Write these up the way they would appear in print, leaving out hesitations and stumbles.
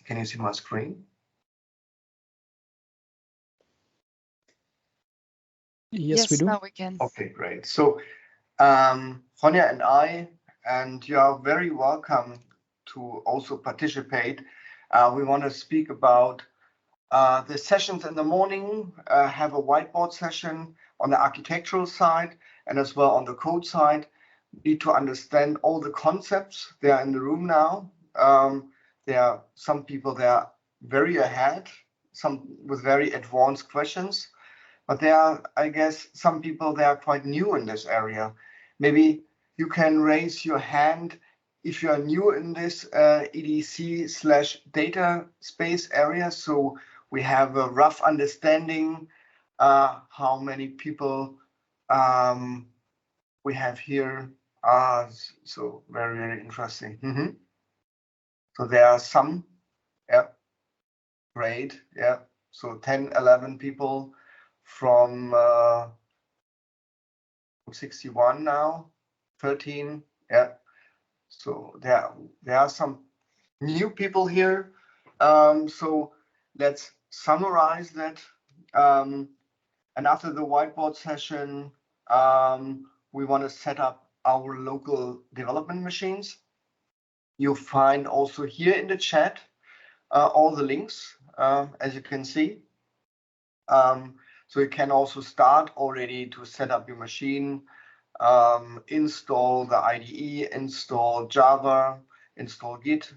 Can you see my screen? Yes, we do. Now we can. Okay, great. So Ronja and I, and you are very welcome to also participate. We want to speak about the sessions in the morning, have a whiteboard session on the architectural side and as well on the code side. We need to understand all the concepts. They are in the room now. There are some people that are very ahead, some with very advanced questions. But there are, I guess, some people that are quite new in this area. Maybe you can raise your hand if you are new in this EDC/Dataspace area. So we have a rough understanding how many people we have here. So very, very interesting. So there are some, yeah, great, yeah. So 10, 11 people from 61 now, 13, yeah. So there are some new people here. So let's summarize that. And after the whiteboard session, we want to set up our local development machines. You'll find also here in the chat all the links, as you can see. So you can also start already to set up your machine, install the IDE, install Java, install Git,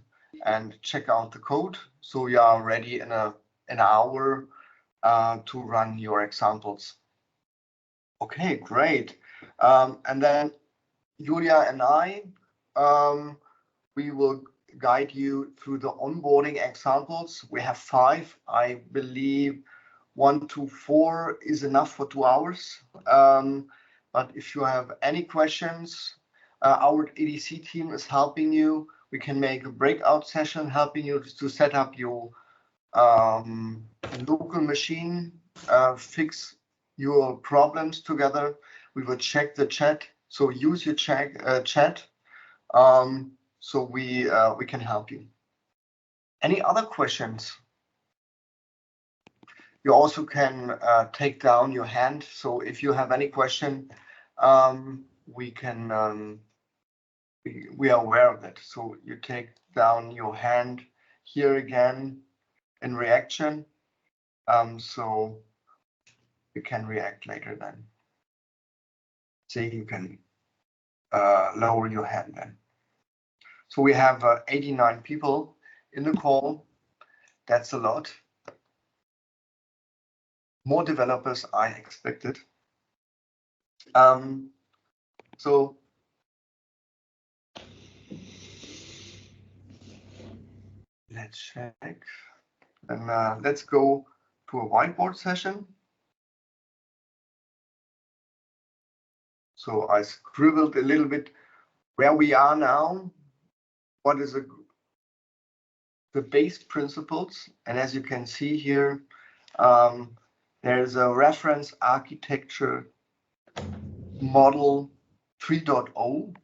and check out the code. So you are ready in an hour to run your examples. Okay, great. And then Julia and I, we will guide you through the onboarding examples. We have 5, I believe. 1 to 4 is enough for 2 hours. But if you have any questions, our EDC team is helping you. We can make a breakout session helping you to set up your local machine, fix your problems together. We will check the chat. So use your chat. So we can help you. Any other questions? You also can take down your hand. So if you have any question, we can. We are aware of that. So you take down your hand here again in reaction. So you can react later then. So you can lower your hand then. So we have 89 people in the call. That's a lot. More developers I expected. So let's check. And let's go to a whiteboard session. So I scribbled a little bit where we are now. What is the base principles? And as you can see here, there's a reference architecture model 3.0.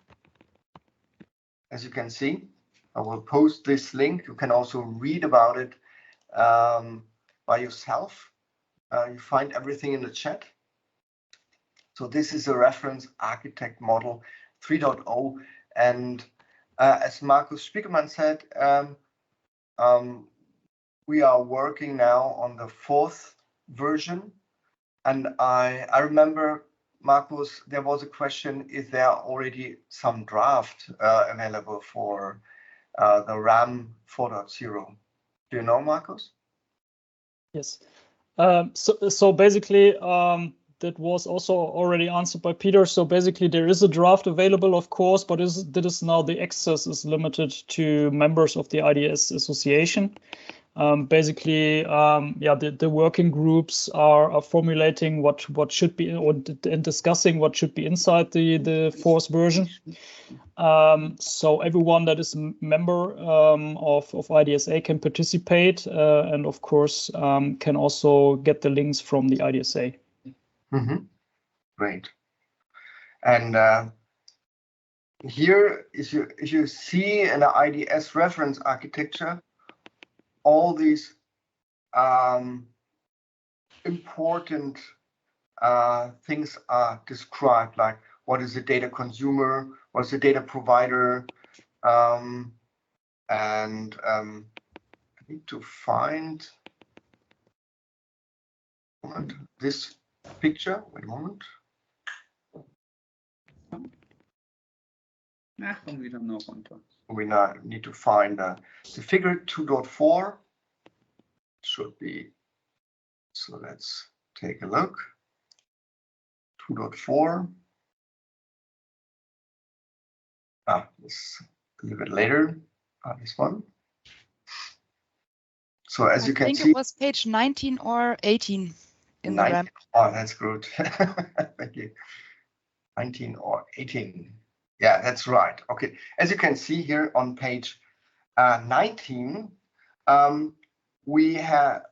As you can see, I will post this link. You can also read about it by yourself. You find everything in the chat. So this is a reference architect model 3.0. And as Markus Spiegelmann said, we are working now on the 4th version. And I remember, Markus, there was a question, is there already some draft available for the RAM 4.0? Do you know, Markus? Yes. So basically, that was also already answered by Peter. So basically, there is a draft available, of course, but that is now the access is limited to members of the IDS association. Basically, the working groups are formulating what should be and discussing what should be inside the 4th version. So everyone that is a member of IDSA can participate, and of course can also get the links from the IDSA. Great. And here, if you see in the IDS reference architecture, all these important things are described, like what is the data consumer, what is the data provider, and I need to find this picture. Wait a moment. We now need to find the figure 2.4 should be. So let's take a look. 2.4. This a little bit later. This one. So as you can see, I think it was page 19 or 18 in the ramp. Oh, that's good. Thank you. 19 or 18. Yeah, that's right. Okay. As you can see here on page 19, we have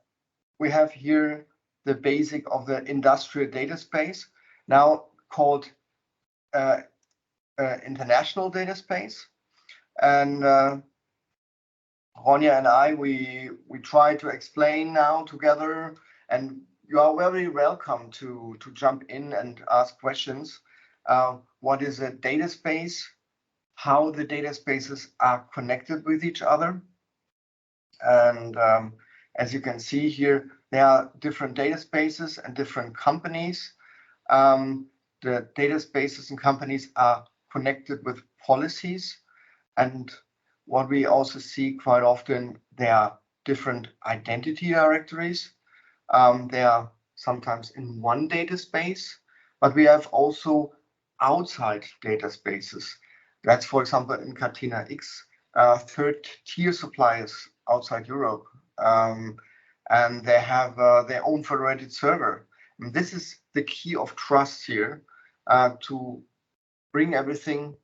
here the basic of the industrial data space, now called international data space. And Ronja and I, we try to explain now together, and you are very welcome to jump in and ask questions. What is a data space? How the data spaces are connected with each other. And as you can see here, there are different data spaces and different companies. The data spaces and companies are connected with policies. And what we also see quite often, there are different identity directories. They are sometimes in one data space, but we have also outside data spaces. That's, for example, in Gaia-X, third-tier suppliers outside Europe, and they have their own federated server. And this is the key of trust here, to bring everything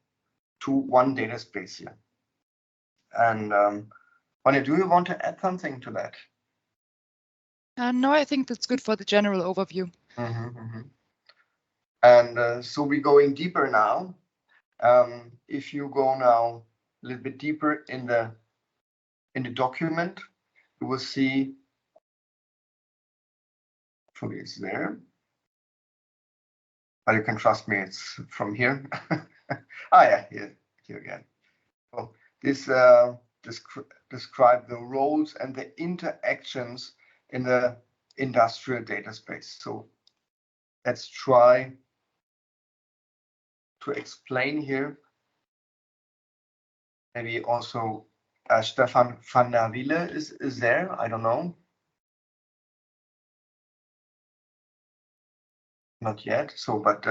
to one data space here. And Ronja, do you want to add something to that? No, I think that's good for the general overview. And so we're going deeper now. If you go now a little bit deeper in the document, you will see. Hopefully it's there. But you can trust me, it's from here. Yeah, here again. So this describe the roles and the interactions in the industrial data space. So let's try to explain here. Maybe also Stefan van der Wiele is there. I don't know. Not yet. So, but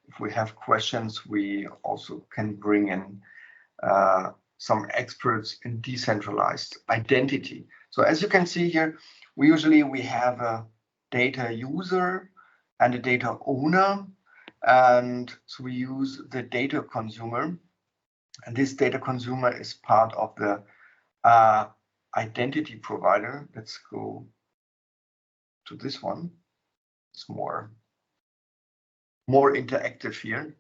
if we have questions, we also can bring in some experts in decentralized identity. So as you can see here, we have a data user and a data owner. And so we use the data consumer. And this data consumer is part of the identity provider. Let's go to this one. It's more interactive here.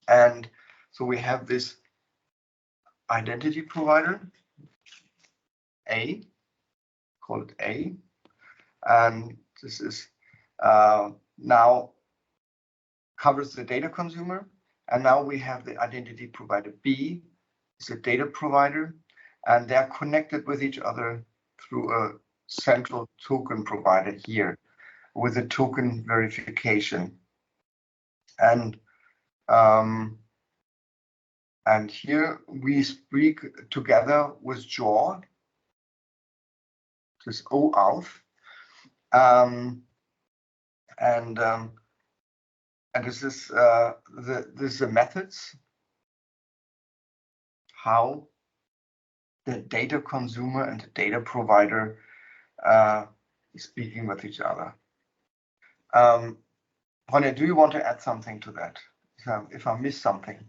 And so we have this identity provider, A, call it A. And this is now covers the data consumer. And now we have the identity provider B, is a data provider, and they're connected with each other through a central token provider here with a token verification. And here we speak together with JAW, this OAuth, and this is the methods how the data consumer and the data provider is speaking with each other. Ronja, do you want to add something to that? If I missed something.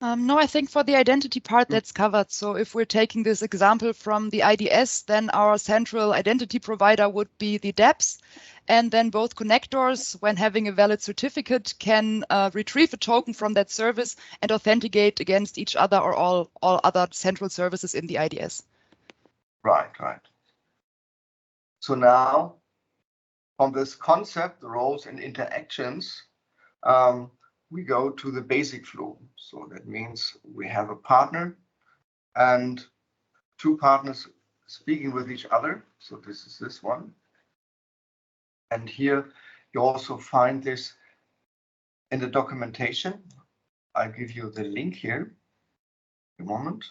No, I think for the identity part that's covered. So if we're taking this example from the IDS, then our central identity provider would be the dApps. And then both connectors, when having a valid certificate, can retrieve a token from that service and authenticate against each other or all other central services in the IDS. Right. So now, from this concept, the roles and interactions, we go to the basic flow. So that means we have a partner and two partners speaking with each other. So this is this one. And here you also find this in the documentation. I'll give you the link here in a moment.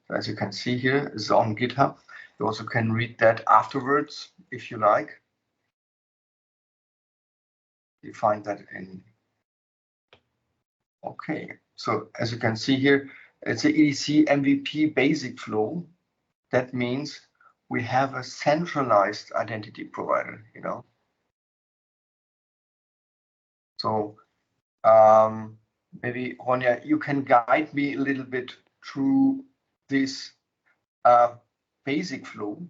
As you can see here, it's on GitHub. You also can read that afterwards if you like. You find that in. Okay, so as you can see here, it's an EDC MVP basic flow. That means we have a centralized identity provider, you know. So maybe Ronja, you can guide me a little bit through this basic flow.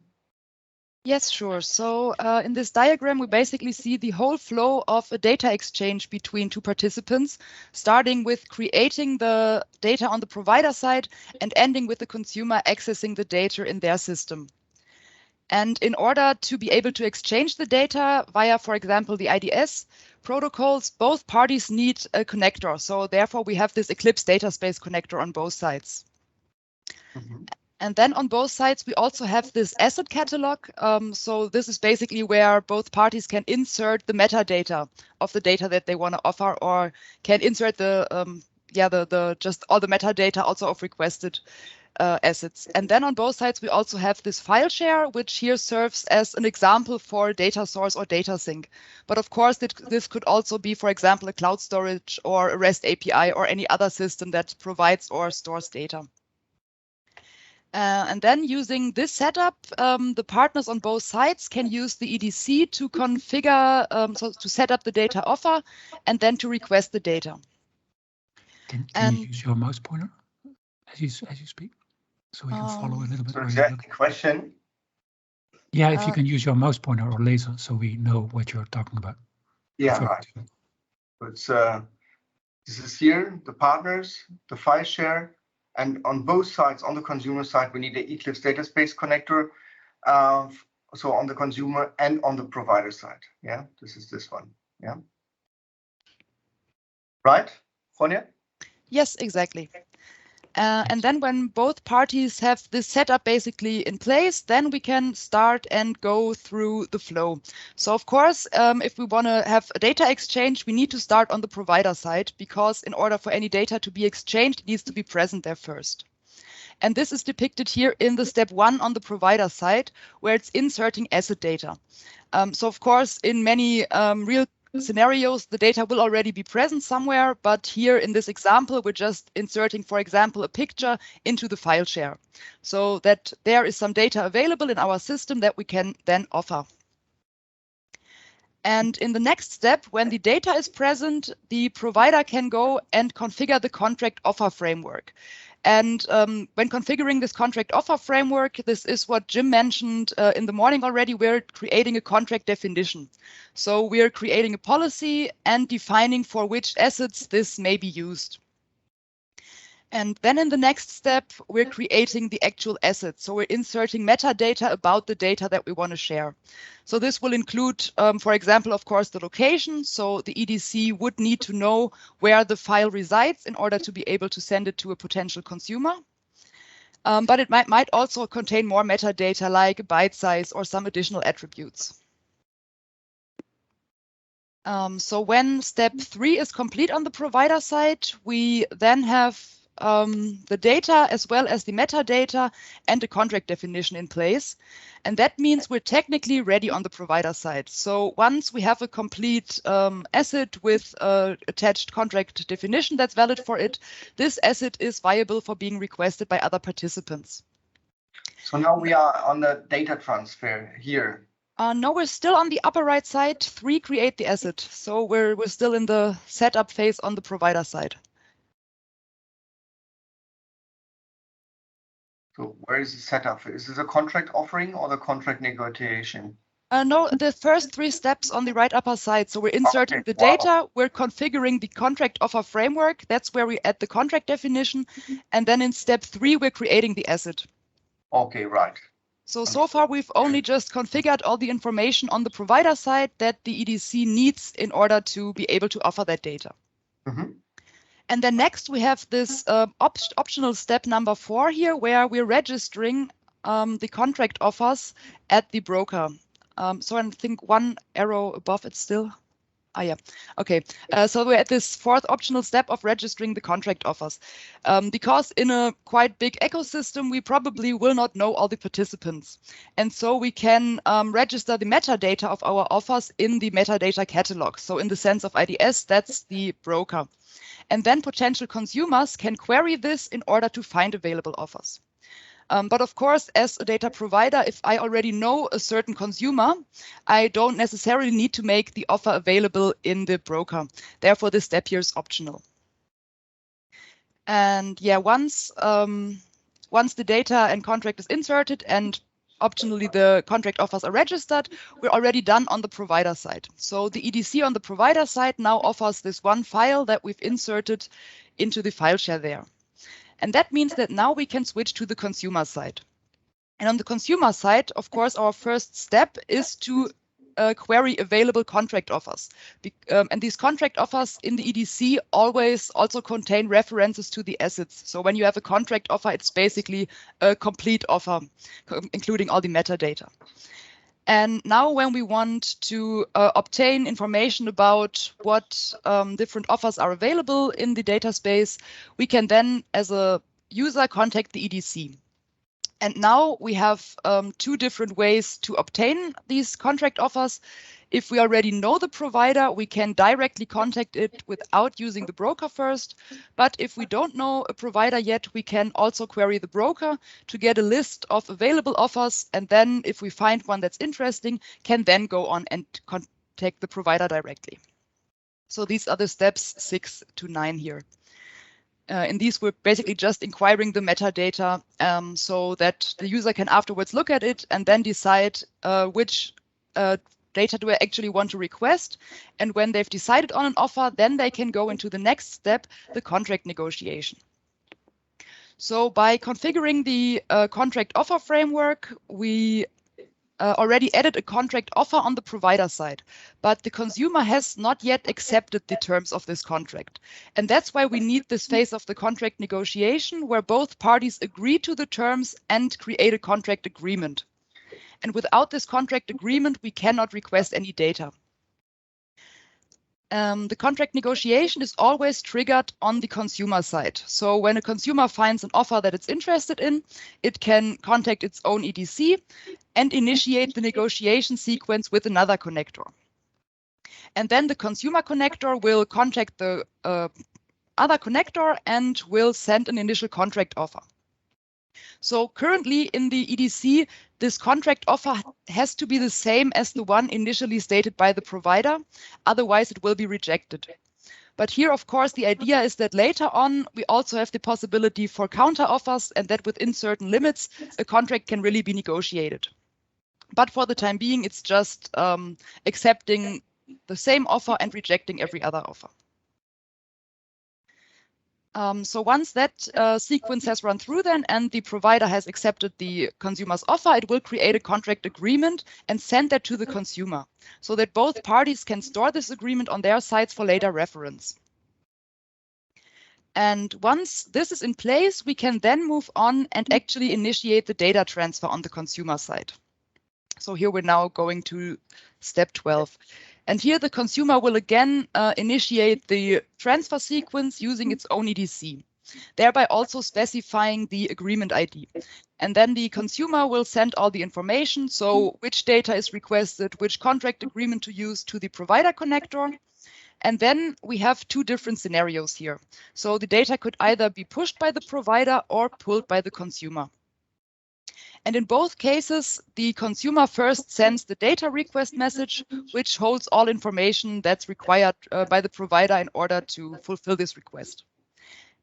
Yes, sure. So in this diagram, we basically see the whole flow of a data exchange between two participants, starting with creating the data on the provider side and ending with the consumer accessing the data in their system. And in order to be able to exchange the data via, for example, the IDS protocols, both parties need a connector. So therefore, we have this Eclipse Dataspace Connector on both sides. Mm-hmm. And then on both sides, we also have this asset catalog. So this is basically where both parties can insert the metadata of the data that they want to offer, or can insert the just all the metadata also of requested assets. And then on both sides, we also have this file share, which here serves as an example for data source or data sync. But of course, this could also be, for example, a cloud storage or a REST API or any other system that provides or stores data. And then using this setup, the partners on both sides can use the EDC to configure, so to set up the data offer and then to request the data. Can you use your mouse pointer as you speak, so we can follow a little bit? So is that the question? Yeah, if you can use your mouse pointer or laser, so we know what you're talking about. Yeah, right. It's this is here the partners, the file share. And on both sides, on the consumer side, we need the Eclipse Dataspace Connector. So on the consumer and on the provider side. Yeah, this is this one. Yeah. Right, Ronja? Yes, exactly. And then when both parties have this setup basically in place, then we can start and go through the flow. So of course, if we want to have a data exchange, we need to start on the provider side, because in order for any data to be exchanged, it needs to be present there first. And this is depicted here in the step 1 on the provider side, where it's inserting asset data. So of course, in many real scenarios, the data will already be present somewhere, but here in this example, we're just inserting, for example, a picture into the file share, so that there is some data available in our system that we can then offer. And in the next step, when the data is present, the provider can go and configure the contract offer framework. And when configuring this contract offer framework, this is what Jim mentioned in the morning already, we're creating a contract definition. So we're creating a policy and defining for which assets this may be used. And then in the next step, we're creating the actual assets. So we're inserting metadata about the data that we want to share. So this will include, for example, of course, the location. So the EDC would need to know where the file resides in order to be able to send it to a potential consumer. But it might also contain more metadata like byte size or some additional attributes. So when step 3 is complete on the provider side, we then have the data as well as the metadata and the contract definition in place. And that means we're technically ready on the provider side. So once we have a complete asset with attached contract definition that's valid for it, this asset is viable for being requested by other participants. So now we are on the data transfer here. No, we're still on the upper right side, 3 create the asset. So we're still in the setup phase on the provider side. So where is the setup? Is this a contract offering or the contract negotiation? No, the first 3 steps on the right upper side. So we're inserting Okay, the wow. data, we're configuring the contract offer framework. That's where we add the contract definition. And then in step 3, we're creating the asset. Okay, right. So far, we've only just configured all the information on the provider side that the EDC needs in order to be able to offer that data. Mm-hmm. And then next, we have this optional step number 4 here, where we're registering the contract offers at the broker. So I think one arrow above it still. Ah, yeah. Okay. So we're at this 4th optional step of registering the contract offers. Because in a quite big ecosystem, we probably will not know all the participants. And so we can register the metadata of our offers in the metadata catalog. So in the sense of IDS, that's the broker. And then potential consumers can query this in order to find available offers. But of course, as a data provider, if I already know a certain consumer, I don't necessarily need to make the offer available in the broker. Therefore, this step here is optional. And yeah, once the data and contract is inserted and optionally the contract offers are registered, we're already done on the provider side. So the EDC on the provider side now offers this one file that we've inserted into the file share there. And that means that now we can switch to the consumer side. And on the consumer side, of course, our first step is to query available contract offers. And these contract offers in the EDC always also contain references to the assets. So when you have a contract offer, it's basically a complete offer, including all the metadata. And now when we want to obtain information about what different offers are available in the data space, we can then, as a user, contact the EDC. And now we have 2 different ways to obtain these contract offers. If we already know the provider, we can directly contact it without using the broker first. But if we don't know a provider yet, we can also query the broker to get a list of available offers. And then if we find one that's interesting, can then go on and contact the provider directly. So these are the steps 6 to 9 here. In these, we're basically just inquiring the metadata so that the user can afterwards look at it and then decide which data do I actually want to request. And when they've decided on an offer, then they can go into the next step, the contract negotiation. So by configuring the contract offer framework, we already added a contract offer on the provider side, but the consumer has not yet accepted the terms of this contract. And that's why we need this phase of the contract negotiation where both parties agree to the terms and create a contract agreement. And without this contract agreement, we cannot request any data. The contract negotiation is always triggered on the consumer side. So when a consumer finds an offer that it's interested in, it can contact its own EDC and initiate the negotiation sequence with another connector. And then the consumer connector will contact the other connector and will send an initial contract offer. So currently in the EDC, this contract offer has to be the same as the one initially stated by the provider, otherwise it will be rejected. But here, of course, the idea is that later on, we also have the possibility for counter offers and that within certain limits, a contract can really be negotiated. But for the time being, it's just accepting the same offer and rejecting every other offer. So once that sequence has run through then and the provider has accepted the consumer's offer, it will create a contract agreement and send that to the consumer so that both parties can store this agreement on their sides for later reference. And once this is in place, we can then move on and actually initiate the data transfer on the consumer side. So here we're now going to step 12. And here the consumer will again initiate the transfer sequence using its own EDC, thereby also specifying the agreement ID. And then the consumer will send all the information, so which data is requested, which contract agreement to use to the provider connector. And then we have 2 different scenarios here. So the data could either be pushed by the provider or pulled by the consumer. And in both cases, the consumer first sends the data request message, which holds all information that's required by the provider in order to fulfill this request.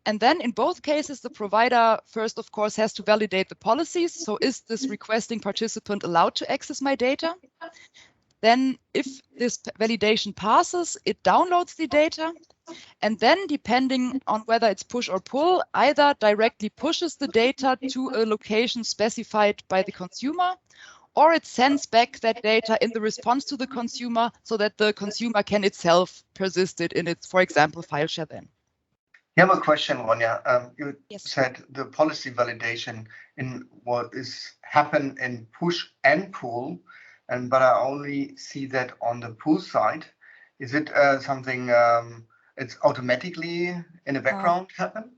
And then in both cases, the provider first, of course, has to validate the policies. So is this requesting participant allowed to access my data? Then if this validation passes, it downloads the data. And then depending on whether it's push or pull, either directly pushes the data to a location specified by the consumer, or it sends back that data in the response to the consumer so that the consumer can itself persist it in its, for example, file share then. I have a question, Ronja. You Yes. said the policy validation in what is happen in push and pull, but I only see that on the pull side. Is it something it's automatically in the background happen?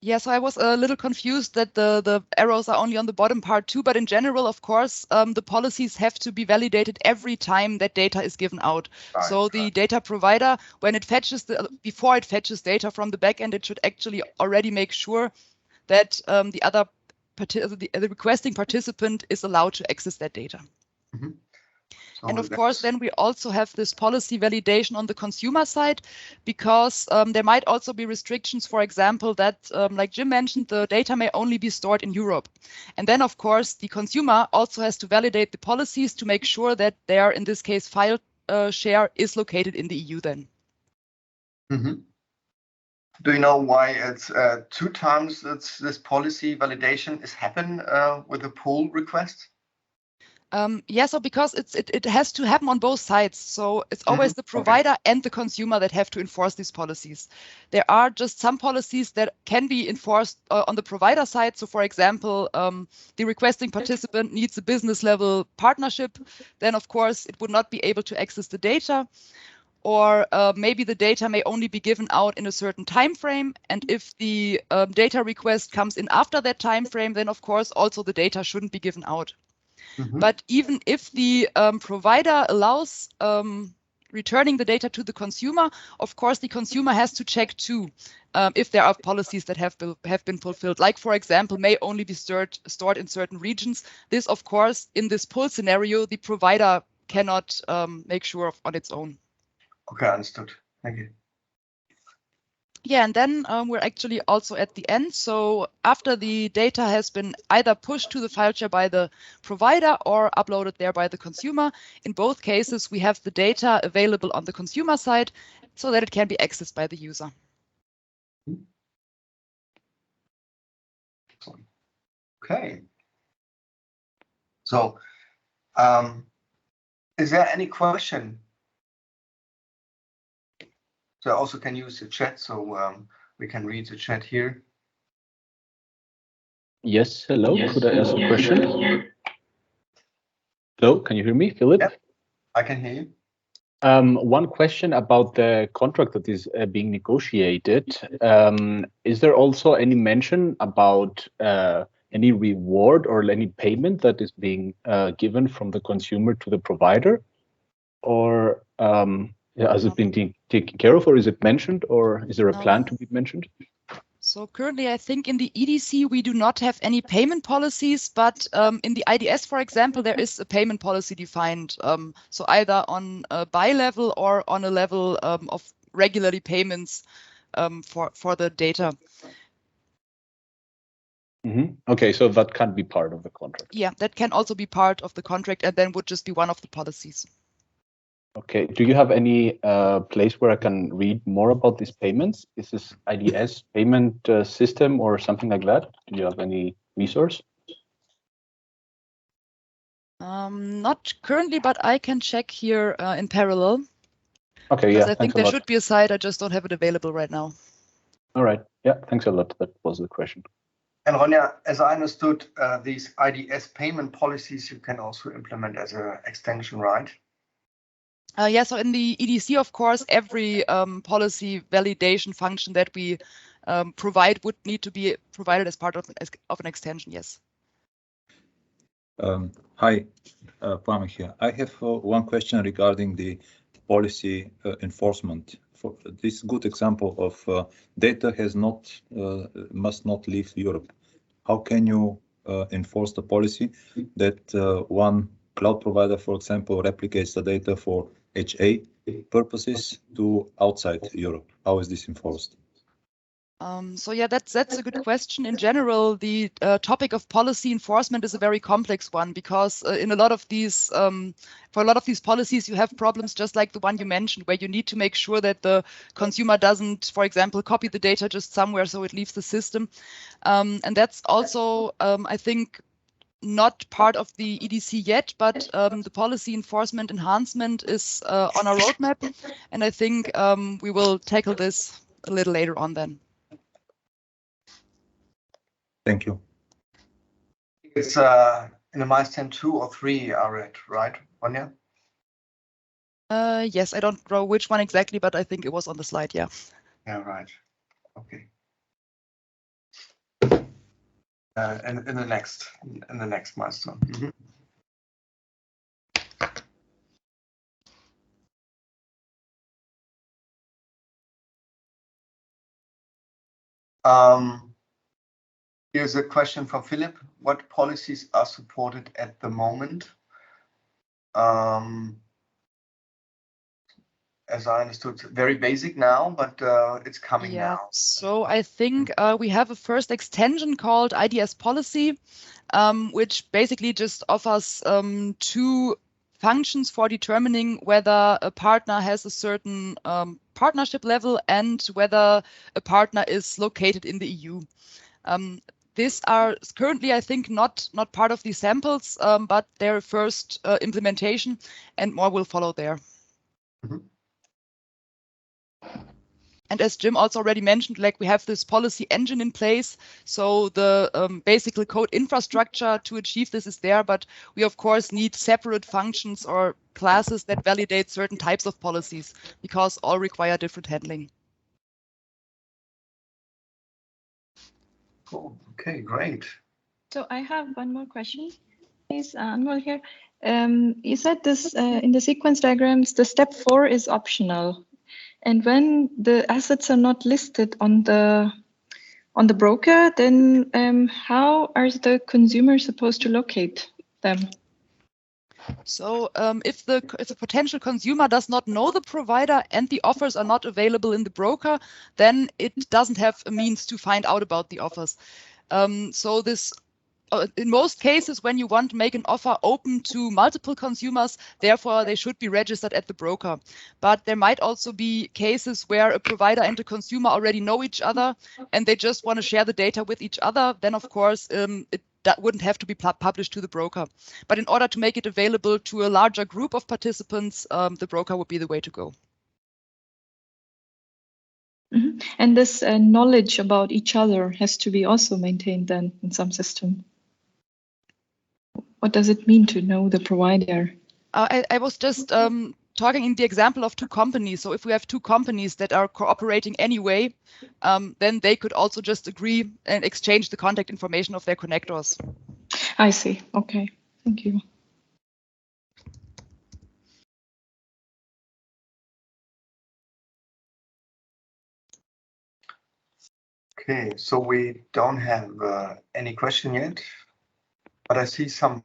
Yeah, so I was a little confused that the arrows are only on the bottom part too, but in general, of course, the policies have to be validated every time that data is given out. Right, so the data provider, when it fetches before it fetches data from the backend, it should actually already make sure that the requesting participant is allowed to access that data. Mm-hmm. And of course, then we also have this policy validation on the consumer side, because there might also be restrictions, for example, that, like Jim mentioned, the data may only be stored in Europe. And then, of course, the consumer also has to validate the policies to make sure that their, in this case, file share is located in the EU then. Mm-hmm. Do you know why it's 2 times this policy validation is happen with a pull request? Yeah, so because it has to happen on both sides. So it's always the provider and the consumer that have to enforce these policies. There are just some policies that can be enforced on the provider side. So for example, the requesting participant needs a business level partnership. Then of course it would not be able to access the data. Or maybe the data may only be given out in a certain time frame. And if the data request comes in after that time frame, then of course also the data shouldn't be given out. Mm-hmm. But even if the provider allows returning the data to the consumer, of course, the consumer has to check too if there are policies that have been fulfilled. Like, for example, may only be stored in certain regions. This, of course, in this pull scenario, the provider cannot make sure of on its own. Okay, understood. Thank you. Yeah, and then we're actually also at the end. So after the data has been either pushed to the file share by the provider or uploaded there by the consumer, in both cases, we have the data available on the consumer side so that it can be accessed by the user. Okay. So is there any question? So I also can use the chat, so we can read the chat here. Yes, hello. Yes. Could I ask a question? Hello, can you hear me, Philip? Yep, I can hear you. One question about the contract that is being negotiated. Is there also any mention about any reward or any payment that is being given from the consumer to the provider? Or has it been taken care of, or is it mentioned, or is there a plan to be mentioned? So currently, I think in the EDC, we do not have any payment policies, but in the IDS, for example, there is a payment policy defined. So either on a buy level or on a level of regularly payments for the data. Mm-hmm. Okay, so that can be part of the contract. Yeah, that can also be part of the contract and then would just be one of the policies. Okay, do you have any place where I can read more about these payments? Is this IDS payment system or something like that? Do you have any resource? Not currently, but I can check here in parallel. Okay, yeah, I think there should be a site, I just don't have it available right now. All right, yeah, thanks a lot. That was the question. And Ronja, as I understood, these IDS payment policies you can also implement as an extension, right? Yeah, so in the EDC, of course, every policy validation function that we provide would need to be provided as part of an extension, yes. Hi, Pam here. I have one question regarding the policy enforcement. For this good example of data must not leave Europe. How can you enforce the policy that one cloud provider, for example, replicates the data for HA purposes to outside Europe? How is this enforced? So yeah, that's a good question. In general, the topic of policy enforcement is a very complex one because in a lot of these, for a lot of these policies, you have problems just like the one you mentioned, where you need to make sure that the consumer doesn't, for example, copy the data just somewhere so it leaves the system. And that's also, I think, not part of the EDC yet, but the policy enforcement enhancement is on our roadmap. And I think we will tackle this a little later on then. Thank you. It's in the milestone 2 or 3 are it, right, Vanya? Yes, I don't know which one exactly, but I think it was on the slide, yeah. Yeah, right. Okay. In the next milestone. Mm-hmm. Here's a question from Philip. What policies are supported at the moment? As I understood, very basic now, but it's coming now. So I think we have a first extension called IDS policy, which basically just offers 2 functions for determining whether a partner has a certain partnership level and whether a partner is located in the EU. These are currently, I think, not part of the samples, but their first implementation, and more will follow there. Mm-hmm. And as Jim also already mentioned, like we have this policy engine in place. So the basic code infrastructure to achieve this is there, but we of course need separate functions or classes that validate certain types of policies because all require different handling. Cool. Okay, great. So I have one more question. Please, Anwar here. You said this in the sequence diagrams, the step 4 is optional. And when the assets are not listed on the broker, then how are the consumers supposed to locate them? So if the potential consumer does not know the provider and the offers are not available in the broker, then it doesn't have a means to find out about the offers. So this, in most cases, when you want to make an offer open to multiple consumers, therefore they should be registered at the broker. But there might also be cases where a provider and a consumer already know each other and they just want to share the data with each other. Then, of course, that wouldn't have to be published to the broker. But in order to make it available to a larger group of participants, the broker would be the way to go. Mm-hmm. And this knowledge about each other has to be also maintained then in some system. What does it mean to know the provider? I was just talking in the example of 2 companies. So if we have 2 companies that are cooperating anyway, then they could also just agree and exchange the contact information of their connectors. I see. Okay. Thank you. Okay, so we don't have any question yet, but I see some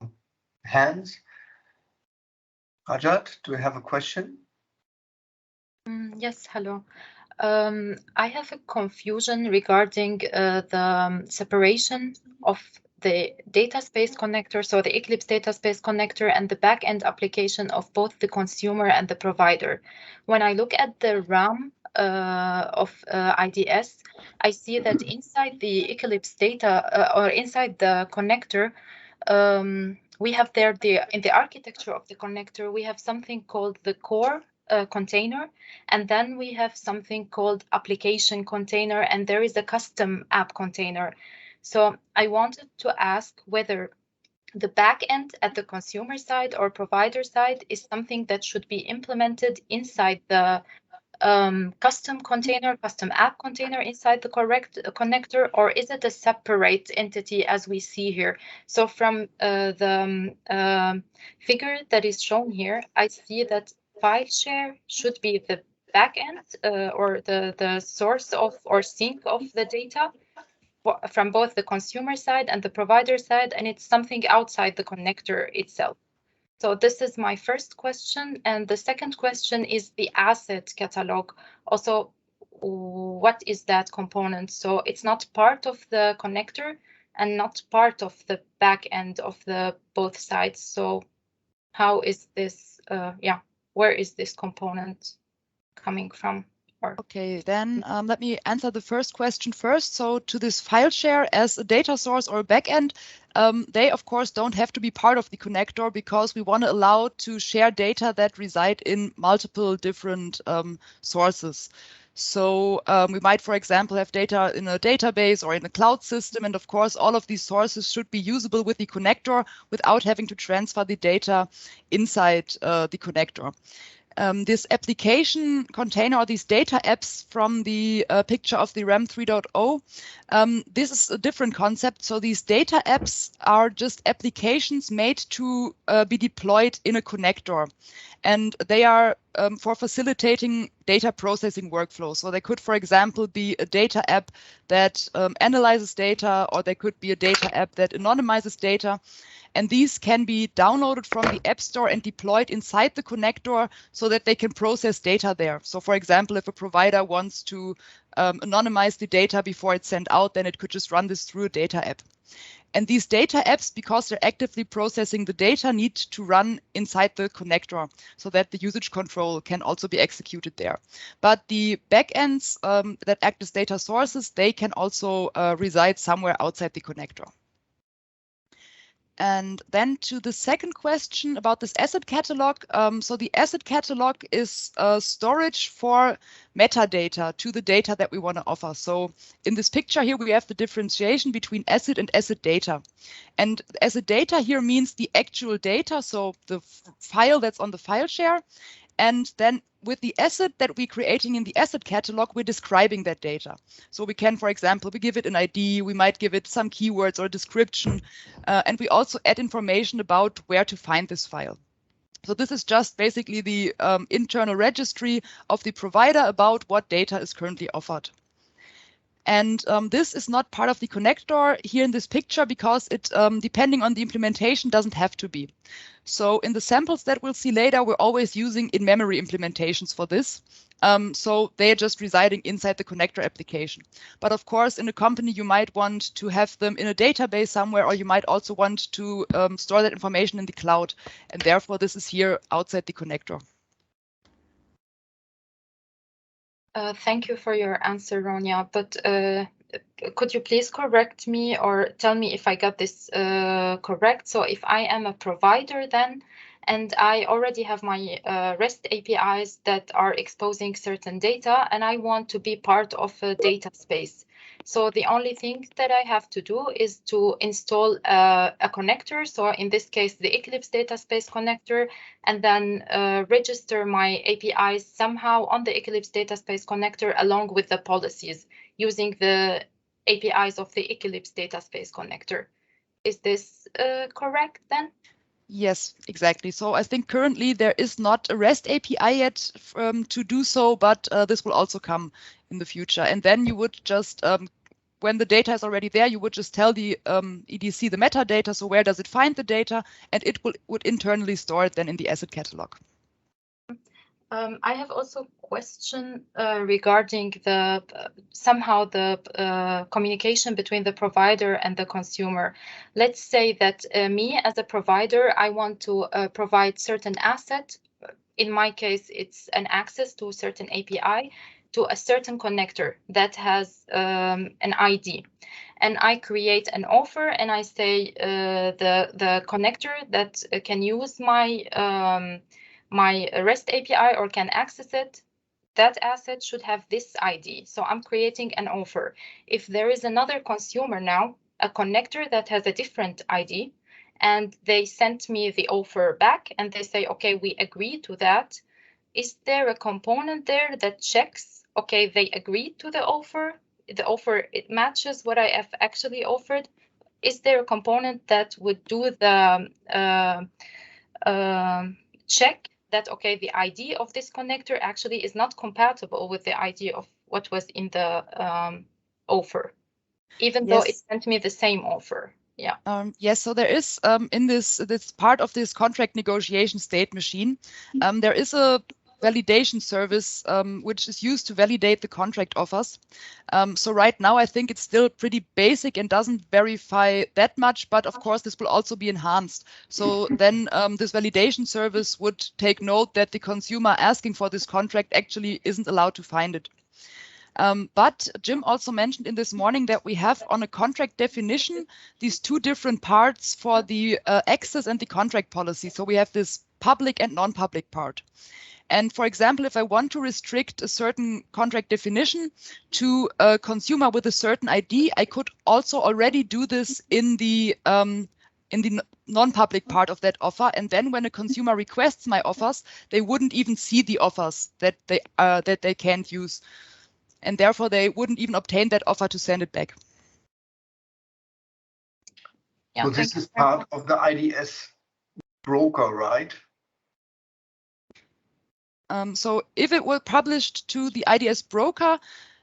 hands. Rajat, do you have a question? Yes, hello. I have a confusion regarding the separation of the dataspace connector, so the Eclipse Dataspace Connector and the backend application of both the consumer and the provider. When I look at the RAM of IDS, I see that inside the Eclipse data or inside the connector, we have there in the architecture of the connector, we have something called the core container, and then we have something called application container, and there is a custom app container. So I wanted to ask whether the backend at the consumer side or provider side is something that should be implemented inside the custom container, custom app container inside the correct connector, or is it a separate entity as we see here? So from the figure that is shown here, I see that file share should be the backend or the source of or sink of the data from both the consumer side and the provider side, and it's something outside the connector itself. So this is my first question. And the second question is the asset catalog. Also, what is that component? So it's not part of the connector and not part of the back end of the both sides. So how is this, where is this component coming from? Okay, then let me answer the first question first. So to this file share as a data source or a backend, they of course don't have to be part of the connector because we want to allow to share data that reside in multiple different sources. So we might, for example, have data in a database or in a cloud system. And of course, all of these sources should be usable with the connector without having to transfer the data inside the connector. This application container or these data apps from the picture of the RAM 3.0, this is a different concept. So these data apps are just applications made to be deployed in a connector. And they are for facilitating data processing workflows. So they could, for example, be a data app that analyzes data, or they could be a data app that anonymizes data. And these can be downloaded from the App Store and deployed inside the connector so that they can process data there. So for example, if a provider wants to anonymize the data before it's sent out, then it could just run this through a data app. And these data apps, because they're actively processing the data, need to run inside the connector so that the usage control can also be executed there. But the backends that act as data sources, they can also reside somewhere outside the connector. And then to the second question about this asset catalog. So the asset catalog is storage for metadata to the data that we want to offer. So in this picture here, we have the differentiation between asset and asset data. And asset data here means the actual data, so the file that's on the file share. And then with the asset that we're creating in the asset catalog, we're describing that data. So we can, for example, we give it an ID, we might give it some keywords or a description, and we also add information about where to find this file. So this is just basically the internal registry of the provider about what data is currently offered. And this is not part of the connector here in this picture because it, depending on the implementation, doesn't have to be. So in the samples that we'll see later, we're always using in-memory implementations for this. So they're just residing inside the connector application. But of course, in a company, you might want to have them in a database somewhere, or you might also want to store that information in the cloud. And therefore, this is here outside the connector. Thank you for your answer, Ronya, but could you please correct me or tell me if I got this correct? So if I am a provider then, and I already have my REST APIs that are exposing certain data, and I want to be part of a data space. So the only thing that I have to do is to install a connector. So in this case, the Eclipse Dataspace Connector, and then register my APIs somehow on the Eclipse Dataspace Connector along with the policies using the APIs of the Eclipse Dataspace Connector. Is this correct then? Yes, exactly. So I think currently there is not a REST API yet to do so, but this will also come in the future. And then you would just, when the data is already there, you would just tell the EDC the metadata. So where does it find the data? And it would internally store it then in the asset catalog. I have also a question regarding the somehow the communication between the provider and the consumer. Let's say that me as a provider, I want to provide certain asset. In my case, it's an access to a certain API to a certain connector that has an ID. And I create an offer and I say the connector that can use my my REST API or can access it, that asset should have this ID. So I'm creating an offer. If there is another consumer now, a connector that has a different ID, and they sent me the offer back and they say, okay, we agree to that. Is there a component there that checks, okay, they agreed to the offer, it matches what I have actually offered? Is there a component that would do the check that, okay, the ID of this connector actually is not compatible with the ID of what was in the offer, even though it sent me the same offer? Yeah. Yes, so there is in this part of this contract negotiation state machine, there is a validation service, which is used to validate the contract offers. So right now, I think it's still pretty basic and doesn't verify that much, but of course, this will also be enhanced. So then this validation service would take note that the consumer asking for this contract actually isn't allowed to find it. But Jim also mentioned in this morning that we have on a contract definition these two different parts for the access and the contract policy. So we have this public and non-public part. And for example, if I want to restrict a certain contract definition to a consumer with a certain ID, I could also already do this in the non-public part of that offer. And then when a consumer requests my offers, they wouldn't even see the offers that they can't use. And therefore, they wouldn't even obtain that offer to send it back. Yeah, so this is part of the IDS broker, right? So if it were published to the IDS broker,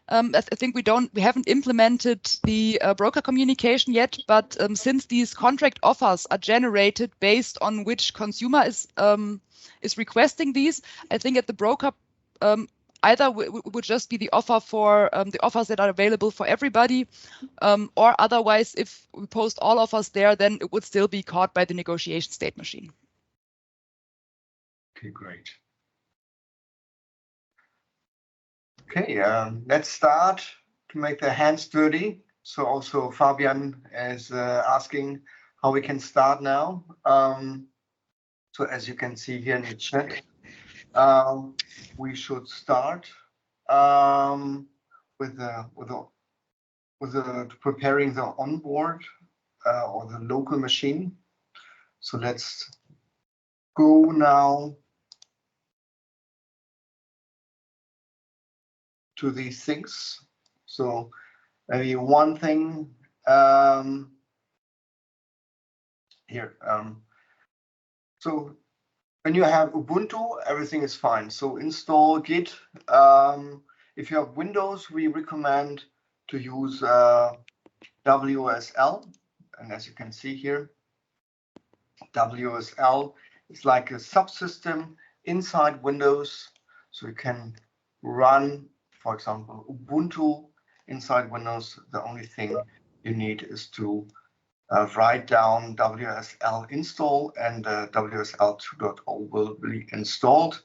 I think we haven't implemented the broker communication yet. But since these contract offers are generated based on which consumer is requesting these, I think at the broker. Either would just be the offer for the offers that are available for everybody, or otherwise, if we post all offers there, then it would still be caught by the negotiation state machine. Okay, great. Okay, let's start to make the hands dirty. So also Fabian is asking how we can start now. So as you can see here in the chat, we should start with preparing the onboard or the local machine. So let's go now to these things. So maybe one thing here. So when you have Ubuntu, everything is fine. So install Git. If you have Windows, we recommend to use WSL. And as you can see here, WSL is like a subsystem inside Windows. So you can run, for example, Ubuntu inside Windows. The only thing you need is to write down WSL install, and WSL 2.0 will be installed.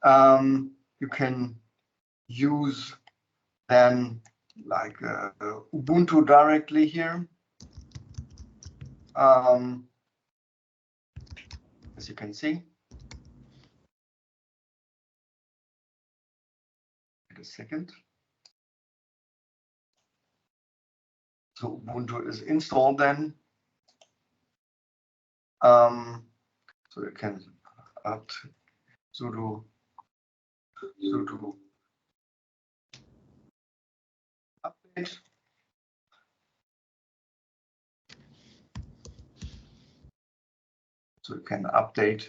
You can use then like Ubuntu directly here. As you can see. Wait a second. So Ubuntu is installed then. So you can add sudo update. So you can update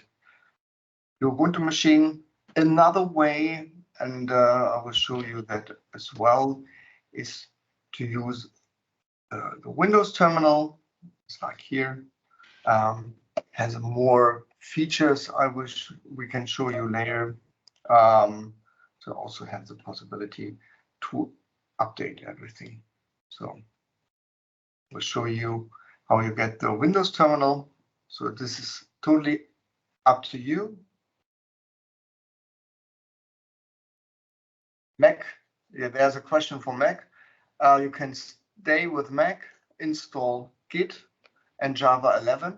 your Ubuntu machine. Another way, and I will show you that as well, is to use the Windows terminal. It's like here. Has more features I wish we can show you later. So also have the possibility to update everything. So we'll show you how you get the Windows terminal. So this is totally up to you. Mac, yeah, there's a question for Mac. You can stay with Mac, install Git and Java 11.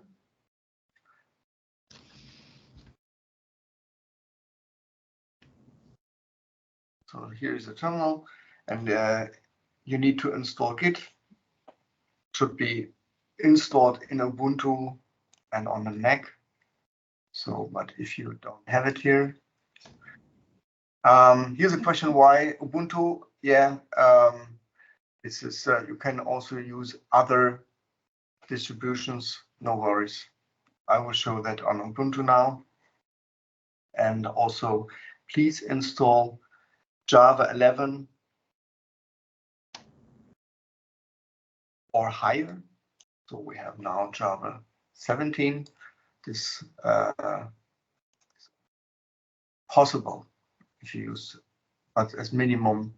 So here is the terminal, and you need to install Git. Should be installed in Ubuntu and on the Mac. So, but if you don't have it here, here's a question: why Ubuntu? Yeah, this is you can also use other distributions. No worries. I will show that on Ubuntu now. And also, please install Java 11 or higher. So we have now Java 17. This possible if you use, but as minimum,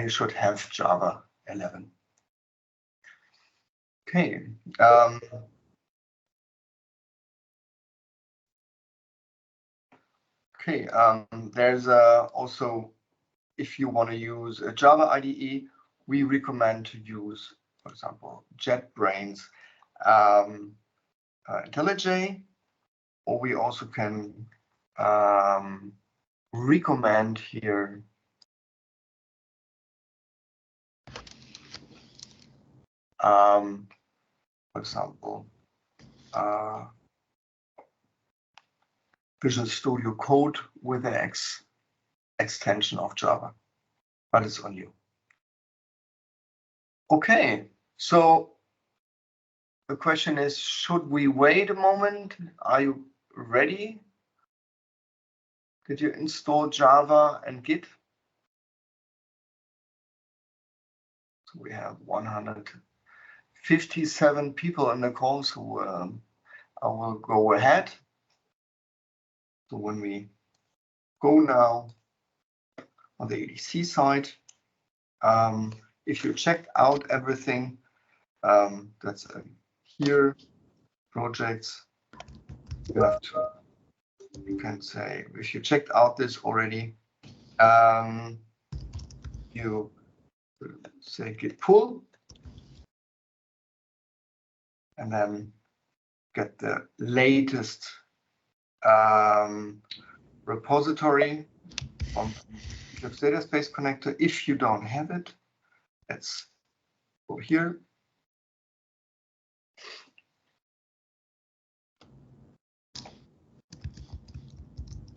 you should have Java 11. Okay. There's also, if you want to use a Java IDE, we recommend to use, for example, JetBrains IntelliJ, or we also can recommend here for example, Visual Studio Code with the extension of Java, but it's on you. Okay, so the question is, should we wait a moment? Are you ready? Did you install Java and Git? So we have 157 people in the call, so I will go ahead. So when we go now on the EDC side, if you checked out everything, that's here, projects, you can say, if you checked out this already, you say git pull, and then get the latest repository from Eclipse Dataspace Connector. If you don't have it, let's go here.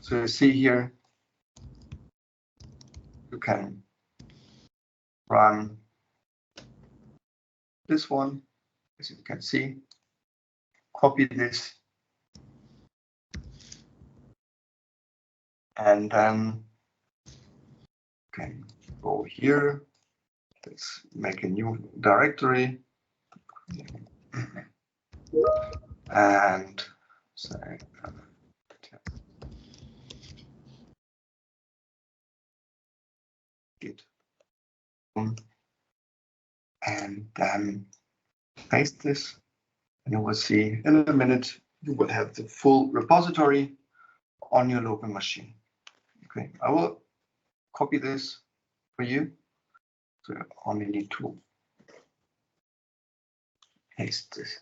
So you see here, you can run this one, as you can see, copy this, and then you can go here. Let's make a new directory and say git, and then paste this, and you will see in a minute you will have the full repository on your local machine. Okay, I will copy this for you, so you only need to paste this.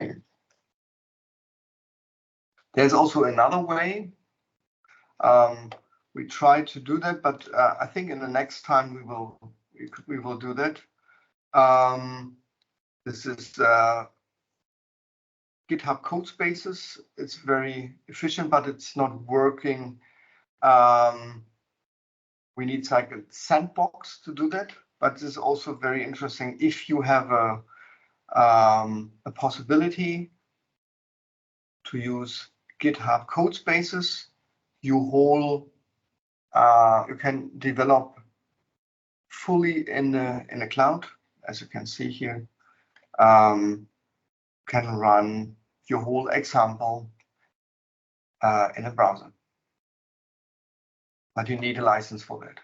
Okay. There's also another way. We try to do that, but I think in the next time we will do that. This is GitHub code spaces. It's very efficient, but it's not working. We need like a sandbox to do that, but this is also very interesting. If you have a possibility to use GitHub code spaces, you can develop fully in the cloud, as you can see here. Can run your whole example in a browser, but you need a license for that.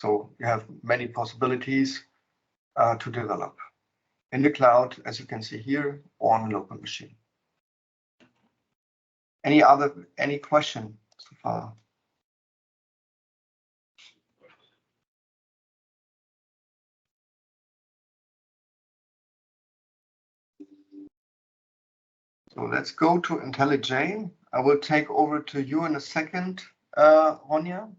So you have many possibilities to develop in the cloud, as you can see here, or on a local machine. Any question so far? So let's go to IntelliJ. I will take over to you in a second, Ronja.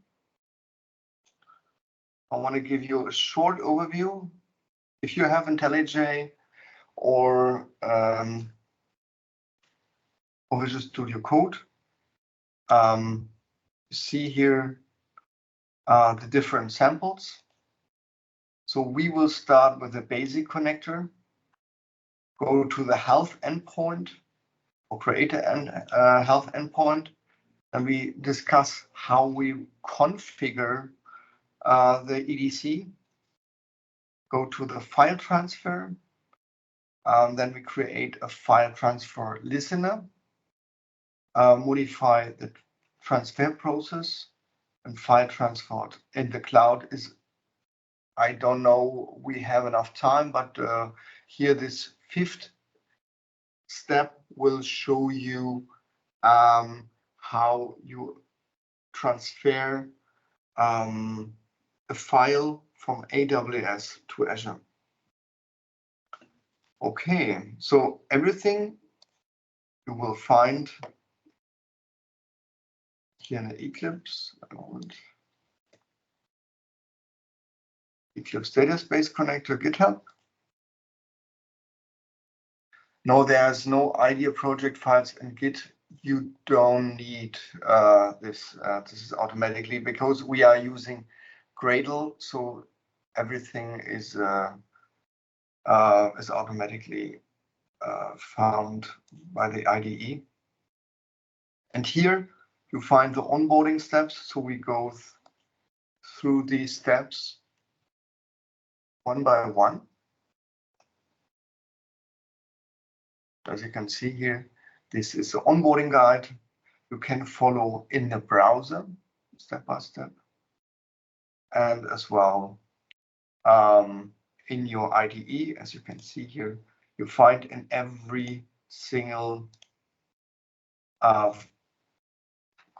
I want to give you a short overview. If you have IntelliJ or Visual Studio Code, you see here the different samples. So we will start with the basic connector, go to the health endpoint or create a health endpoint, and we discuss how we configure the EDC, go to the file transfer, then we create a file transfer listener, modify the transfer process and file transport in the cloud is, I don't know, we have enough time, but here this 5th step will show you how you transfer a file from AWS to Azure. Okay, so everything you will find here in the Eclipse. Eclipse Dataspace Connector GitHub. No, there's no idea project files in Git. You don't need this. This is automatically because we are using Gradle, so everything is automatically found by the IDE. And here you find the onboarding steps. So we go through these steps one by one. As you can see here, this is the onboarding guide. You can follow in the browser step by step, and as well in your IDE. As you can see here, you find in every single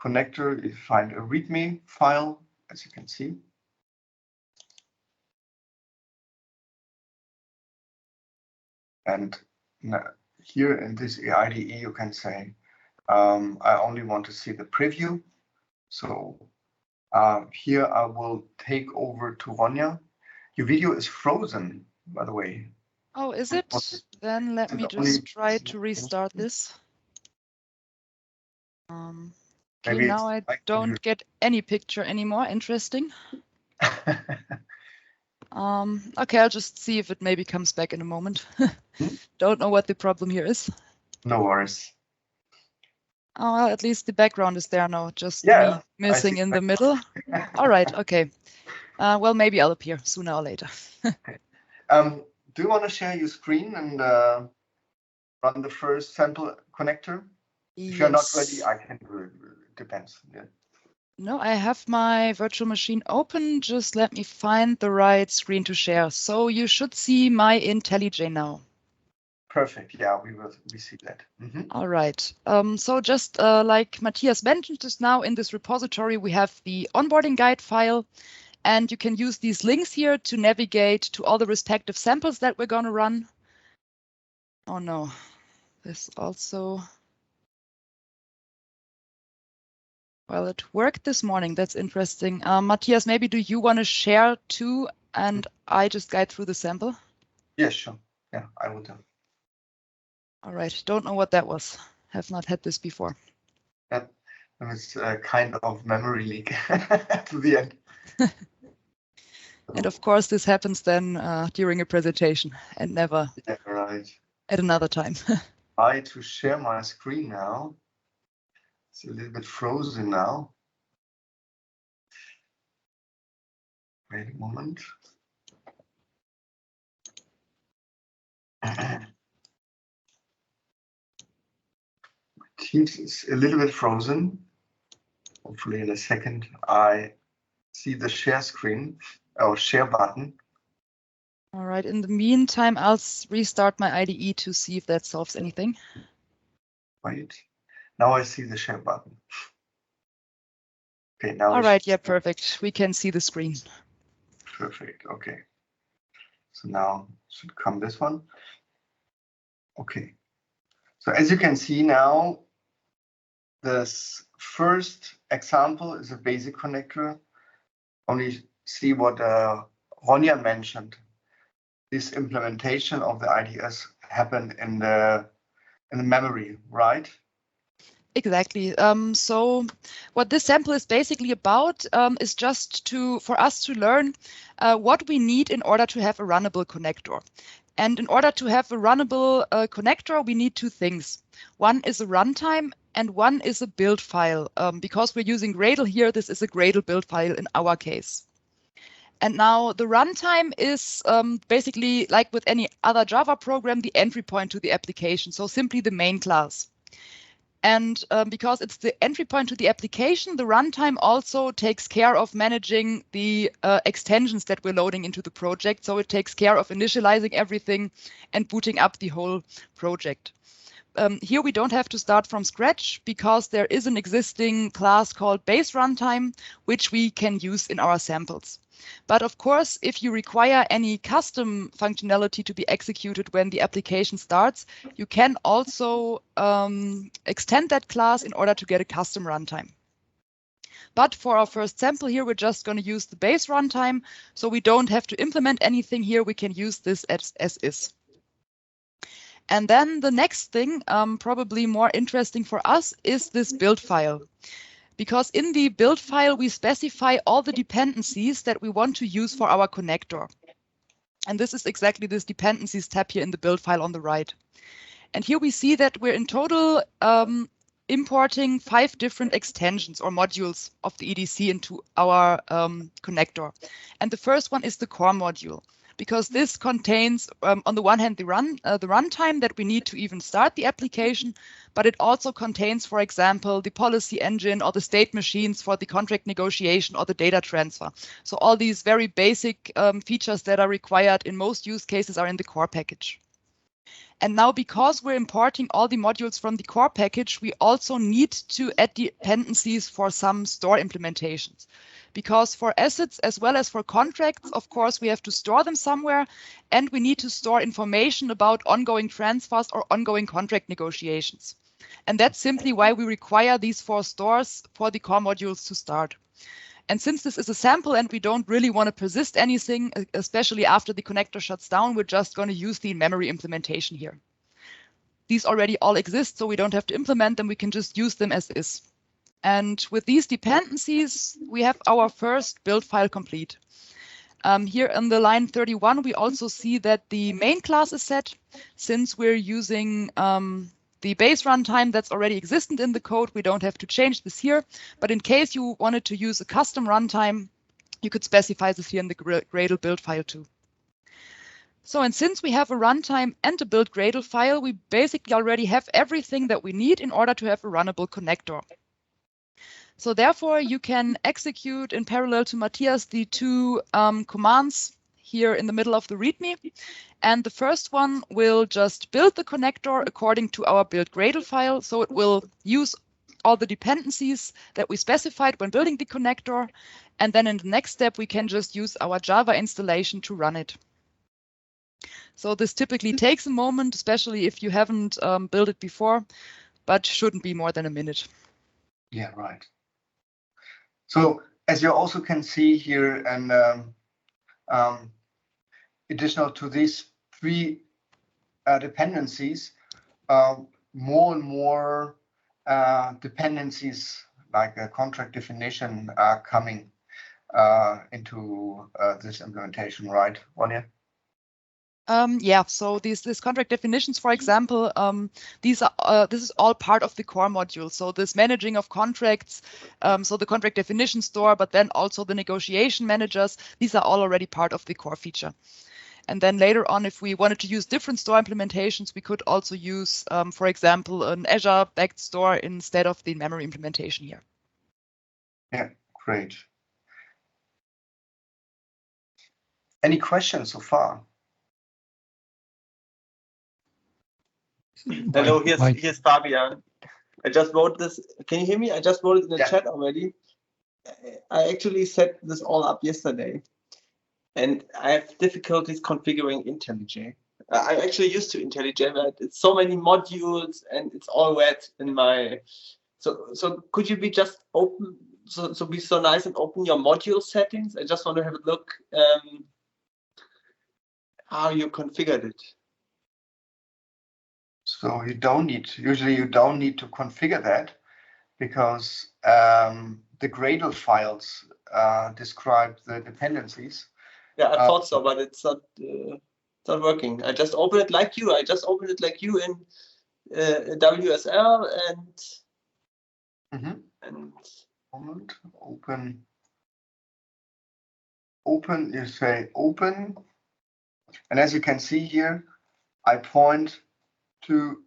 connector, you find a README file, as you can see. And here in this IDE, you can say, I only want to see the preview. So here I will take over to Ronja. Your video is frozen, by the way. Oh, is it? Then let me just try to restart this. Okay, now I don't get any picture anymore. Interesting. Okay, I'll just see if it maybe comes back in a moment. Don't know what the problem here is. No worries. Oh, well, at least the background is there now, just me missing in the middle. All right, okay. Well, maybe I'll appear sooner or later. Okay. Do you want to share your screen and run the first sample connector? Yes. If you're not ready, I can do it. Depends. Yeah. No, I have my virtual machine open. Just let me find the right screen to share. So you should see my IntelliJ now. Perfect. Yeah, we see that. All right. So just like Matthias mentioned just now, in this repository, we have the onboarding guide file, and you can use these links here to navigate to all the respective samples that we're going to run. Oh no, this also. Well, it worked this morning. That's interesting. Matthias, maybe do you want to share too, and I just guide through the sample? Yeah, sure. Yeah, I will do. All right. Don't know what that was. Have not had this before. Yeah, it's a kind of memory leak to the end. And of course, this happens then during a presentation and never at another time. Try to share my screen now. It's a little bit frozen now. Wait a moment. My Teams is a little bit frozen. Hopefully in a second I see the share screen or share button. All right. In the meantime, I'll restart my IDE to see if that solves anything. Wait. Now I see the share button. Okay, now. All right, yeah, perfect. We can see the screen. Perfect, okay. So now should come this one. Okay. So as you can see now, this first example is a basic connector. Only see what Ronja mentioned. This implementation of the IDS happened in the memory, right? Exactly. So what this sample is basically about is just for us to learn what we need in order to have a runnable connector. And in order to have a runnable connector, we need two things. One is a runtime and one is a build file. Because we're using Gradle here, this is a Gradle build file in our case. And now the runtime is basically, like with any other Java program, the entry point to the application. So simply the main class. And because it's the entry point to the application, the runtime also takes care of managing the extensions that we're loading into the project. So it takes care of initializing everything and booting up the whole project. Here we don't have to start from scratch because there is an existing class called base runtime, which we can use in our samples. But of course, if you require any custom functionality to be executed when the application starts, you can also extend that class in order to get a custom runtime. But for our first sample here, we're just going to use the base runtime, so we don't have to implement anything here. We can use this as is. And then the next thing, probably more interesting for us, is this build file. Because in the build file, we specify all the dependencies that we want to use for our connector. And this is exactly this dependencies tab here in the build file on the right. And here we see that we're in total importing 5 different extensions or modules of the EDC into our connector. And the first one is the core module, because this contains, on the one hand, the runtime that we need to even start the application, but it also contains, for example, the policy engine or the state machines for the contract negotiation or the data transfer. So all these very basic features that are required in most use cases are in the core package. And now, because we're importing all the modules from the core package, we also need to add dependencies for some store implementations. Because for assets as well as for contracts, of course, we have to store them somewhere, and we need to store information about ongoing transfers or ongoing contract negotiations. And that's simply why we require these 4 stores for the core modules to start. And since this is a sample and we don't really want to persist anything, especially after the connector shuts down, we're just going to use the in-memory implementation here. These already all exist, so we don't have to implement them. We can just use them as is. And with these dependencies, we have our first build file complete. Here on the line 31, we also see that the main class is set. Since we're using the base runtime that's already existent in the code, we don't have to change this here. But in case you wanted to use a custom runtime, you could specify this here in the Gradle build file too. So, and since we have a runtime and a build Gradle file, we basically already have everything that we need in order to have a runnable connector. So therefore, you can execute in parallel to Matthias the 2 commands here in the middle of the README. And the first one will just build the connector according to our build Gradle file. So it will use all the dependencies that we specified when building the connector. And then in the next step, we can just use our Java installation to run it. So this typically takes a moment, especially if you haven't built it before, but shouldn't be more than a minute. Yeah, right. So as you also can see here, and additional to these 3 dependencies, more and more dependencies like a contract definition are coming into this implementation, right, Ronja? Yeah, so these contract definitions, for example, this is all part of the core module. So this managing of contracts, so the contract definition store, but then also the negotiation managers, these are all already part of the core feature. And then later on, if we wanted to use different store implementations, we could also use, for example, an Azure-backed store instead of the memory implementation here. Yeah, great. Any questions so far? Hello, here's Fabian. I just wrote this. Can you hear me? I just wrote it in the chat already. I actually set this all up yesterday, and I have difficulties configuring IntelliJ. I'm actually used to IntelliJ, but it's so many modules and it's all wet in my. So could you be just open? So be so nice and open your module settings. I just want to have a look how you configured it. So usually you don't need to configure that because the Gradle files describe the dependencies. Yeah, I thought so, but it's not working. I just open it like you. I just opened it like you in WSL and open. You say open, and as you can see here, I point to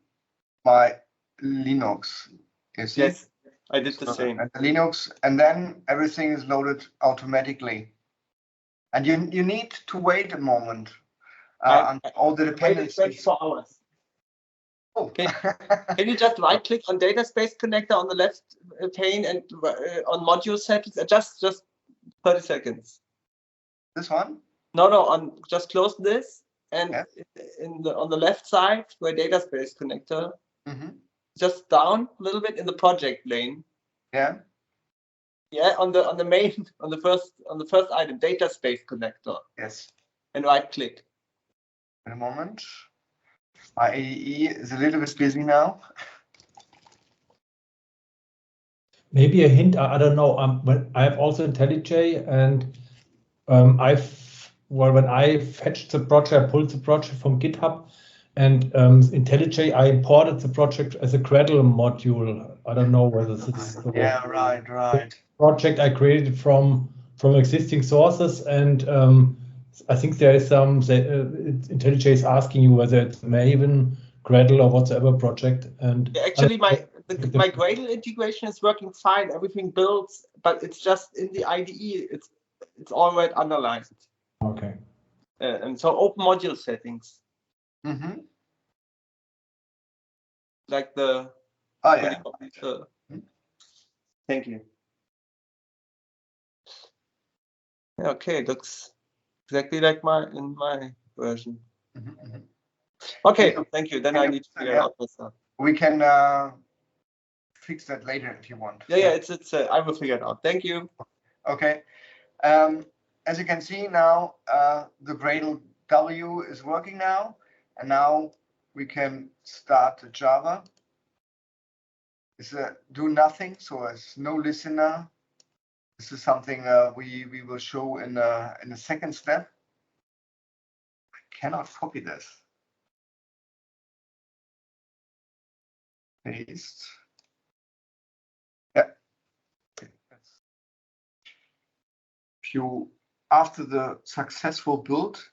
my Linux. You see? Yes, I did the same. And the Linux, and then everything is loaded automatically. And you need to wait a moment on all the dependencies. 24 hours. Oh. Okay. Can you just right-click on Dataspace Connector on the left pane and on module settings? Just 30 seconds. This one? No, on just close this and on the left side where Dataspace Connector, just down a little bit in the project lane. Yeah. Yeah, on the main on the first item, Dataspace Connector. Yes. And right-click. In a moment. My AE is a little bit busy now. Maybe a hint. I don't know. When I have also IntelliJ, and when I fetched the project, I pulled the project from GitHub, and IntelliJ, I imported the project as a Gradle module. I don't know whether this is the right. Project I created from existing sources, and I think there is some IntelliJ is asking you whether it's Maven, Gradle, or whatsoever project. And actually, my Gradle integration is working fine. Everything builds, but it's just in the IDE. It's already underlined. Okay. And so open module settings. Like the. Oh yeah. Thank you. Okay, it looks exactly like in my version. Okay, thank you. Then I need to figure out what's up. We can fix that later if you want. Yeah, it's I will figure it out. Thank you. Okay. As you can see now, the Gradle W is working now, and now we can start the Java. It's do nothing, so it's no listener. This is something we will show in the second step. I cannot copy this. Paste. Yeah. After the successful build,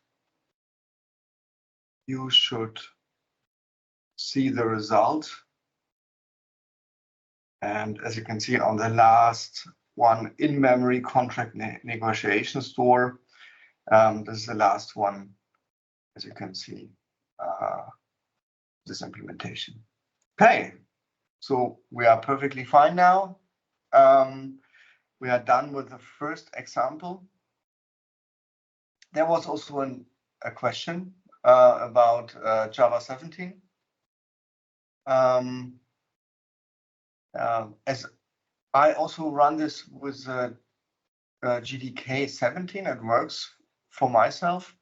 you should see the result. And as you can see on the last one, in-memory contract negotiation store. This is the last one, as you can see, this implementation. Okay, so we are perfectly fine now. We are done with the first example. There was also a question about Java 17. As I also run this with GDK 17, it works for myself.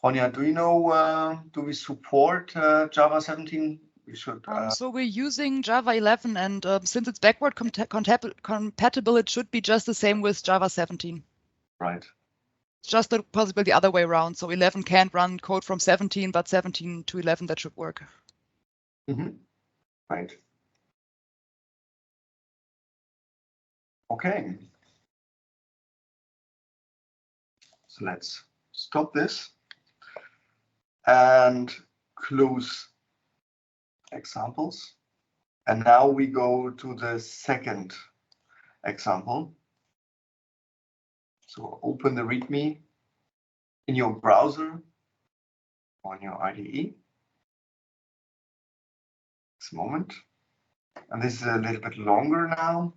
Ronja, do you know, do we support Java 17? We should. So we're using Java 11, and since it's backward compatible, it should be just the same with Java 17. Right. It's just possibly the other way around. So 11 can't run code from 17, but 17 to 11, that should work. Right. Okay. So let's stop this and close examples. And now we go to the second example. So open the README in your browser on your IDE. This moment. And this is a little bit longer now.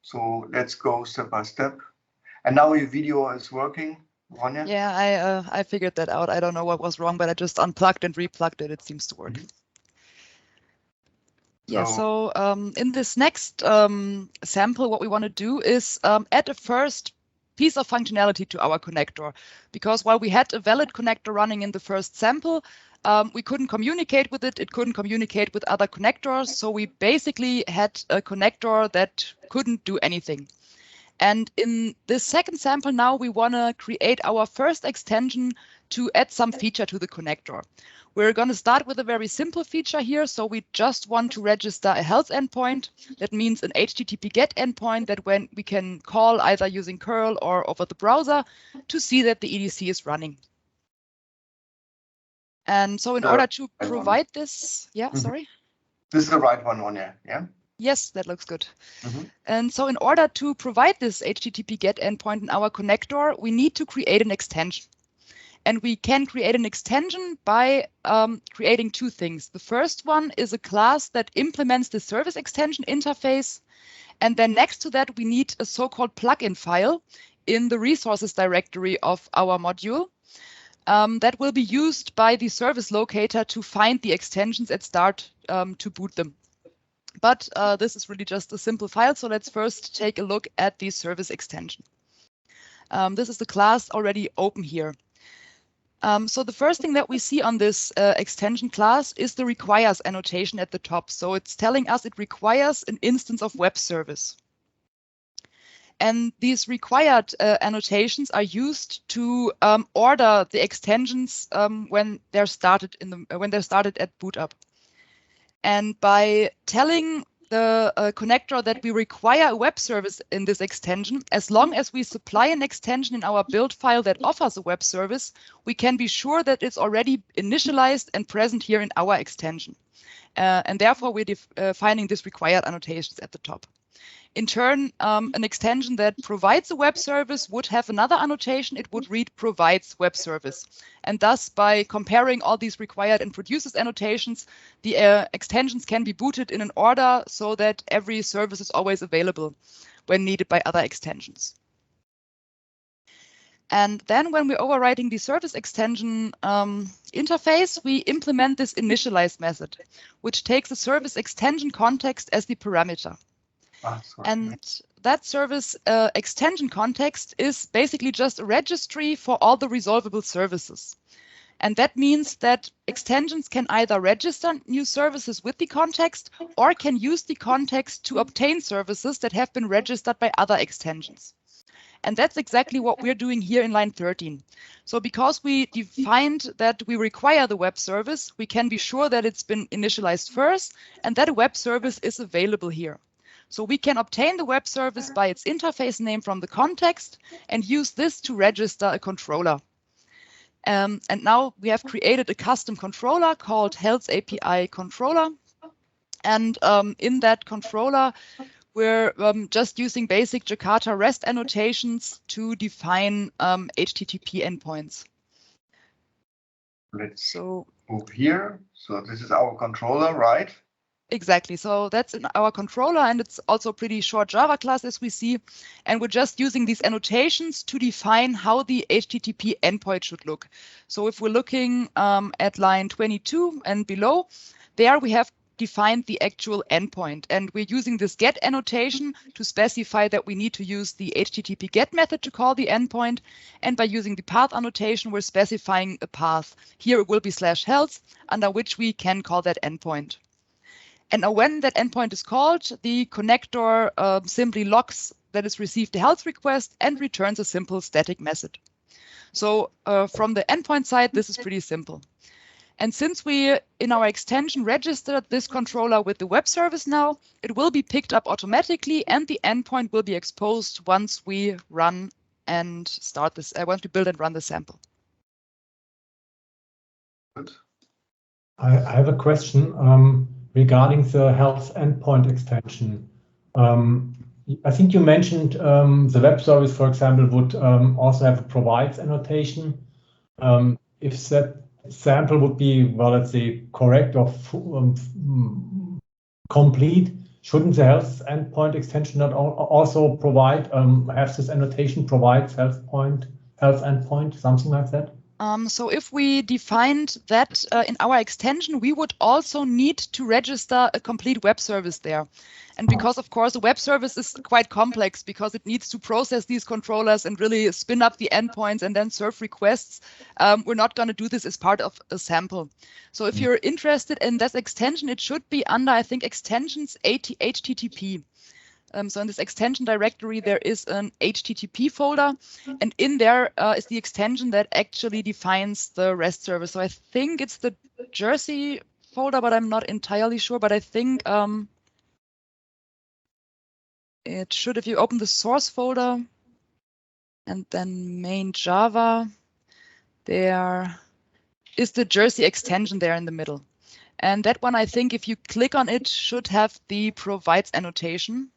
So let's go step by step. And now your video is working, Ronja? Yeah, I figured that out. I don't know what was wrong, but I just unplugged and replugged it. It seems to work. Yeah, so in this next sample, what we want to do is add a first piece of functionality to our connector. Because while we had a valid connector running in the first sample, we couldn't communicate with it. It couldn't communicate with other connectors. So we basically had a connector that couldn't do anything. And in this second sample now, we want to create our first extension to add some feature to the connector. We're going to start with a very simple feature here. So we just want to register a health endpoint. That means an HTTP GET endpoint that when we can call either using curl or over the browser to see that the EDC is running. And so in order to provide this, sorry. This is the right one on there, yeah? Yes, that looks good. And so in order to provide this HTTP GET endpoint in our connector, we need to create an extension. And we can create an extension by creating two things. The first one is a class that implements the service extension interface. And then next to that, we need a so-called plugin file in the resources directory of our module that will be used by the service locator to find the extensions at start to boot them. But this is really just a simple file. So let's first take a look at the service extension. This is the class already open here. So the first thing that we see on this extension class is the requires annotation at the top. So it's telling us it requires an instance of web service. And these required annotations are used to order the extensions when they're started at boot up. And by telling the connector that we require a web service in this extension, as long as we supply an extension in our build file that offers a web service, we can be sure that it's already initialized and present here in our extension. And therefore, we're defining this required annotations at the top. In turn, an extension that provides a web service would have another annotation. It would read provides web service. And thus, by comparing all these required and produces annotations, the extensions can be booted in an order so that every service is always available when needed by other extensions. And then when we're overriding the service extension interface, we implement this initialize method, which takes a service extension context as the parameter. And that service extension context is basically just a registry for all the resolvable services. And that means that extensions can either register new services with the context or can use the context to obtain services that have been registered by other extensions. And that's exactly what we're doing here in line 13. So because we defined that we require the web service, we can be sure that it's been initialized first and that a web service is available here. So we can obtain the web service by its interface name from the context and use this to register a controller. And now we have created a custom controller called Health API controller. And in that controller, we're just using basic Jakarta REST annotations to define HTTP endpoints. Let's move here. So this is our controller, right? Exactly. So that's in our controller, and it's also a pretty short Java class, as we see. And we're just using these annotations to define how the HTTP endpoint should look. So if we're looking at line 22 and below, there we have defined the actual endpoint. And we're using this get annotation to specify that we need to use the HTTP get method to call the endpoint. And by using the path annotation, we're specifying a path. Here it will be /health, under which we can call that endpoint. And now when that endpoint is called, the connector simply logs that it's received a health request and returns a simple static message. So from the endpoint side, this is pretty simple. And since we, in our extension, registered this controller with the web service now, it will be picked up automatically and the endpoint will be exposed once we run and start this, once we build and run the sample. Good. I have a question. Regarding the health endpoint extension. I think you mentioned the web service, for example, would also have a provides annotation. If that sample would be, well, let's say, correct or complete, shouldn't the health endpoint extension not also provide, have this annotation provides health endpoint, something like that? So if we defined that in our extension, we would also need to register a complete web service there. And because, of course, a web service is quite complex because it needs to process these controllers and really spin up the endpoints and then serve requests, we're not going to do this as part of a sample. So if you're interested in this extension, it should be under, I think, extensions HTTP. So in this extension directory, there is an HTTP folder, and in there is the extension that actually defines the REST service. So I think it's the Jersey folder, but I'm not entirely sure. But I think it should, if you open the source folder and then main Java, there is the Jersey extension there in the middle. And that one, I think, if you click on it, should have the provides annotation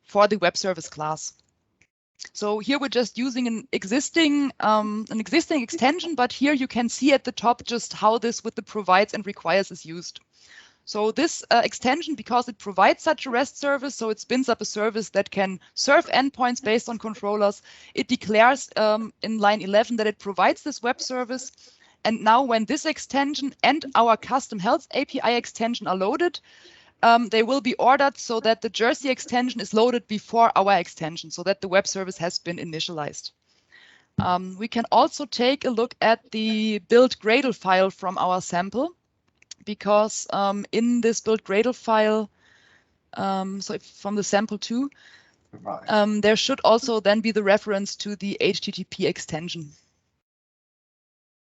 for the web service class. So here we're just using an existing extension, but here you can see at the top just how this with the provides and requires is used. So this extension, because it provides such a REST service, so it spins up a service that can serve endpoints based on controllers. It declares in line 11 that it provides this web service. And now when this extension and our custom health API extension are loaded, they will be ordered so that the Jersey extension is loaded before our extension, so that the web service has been initialized. We can also take a look at the build Gradle file from our sample, because in this build Gradle file, so from the sample 2, there should also then be the reference to the HTTP extension.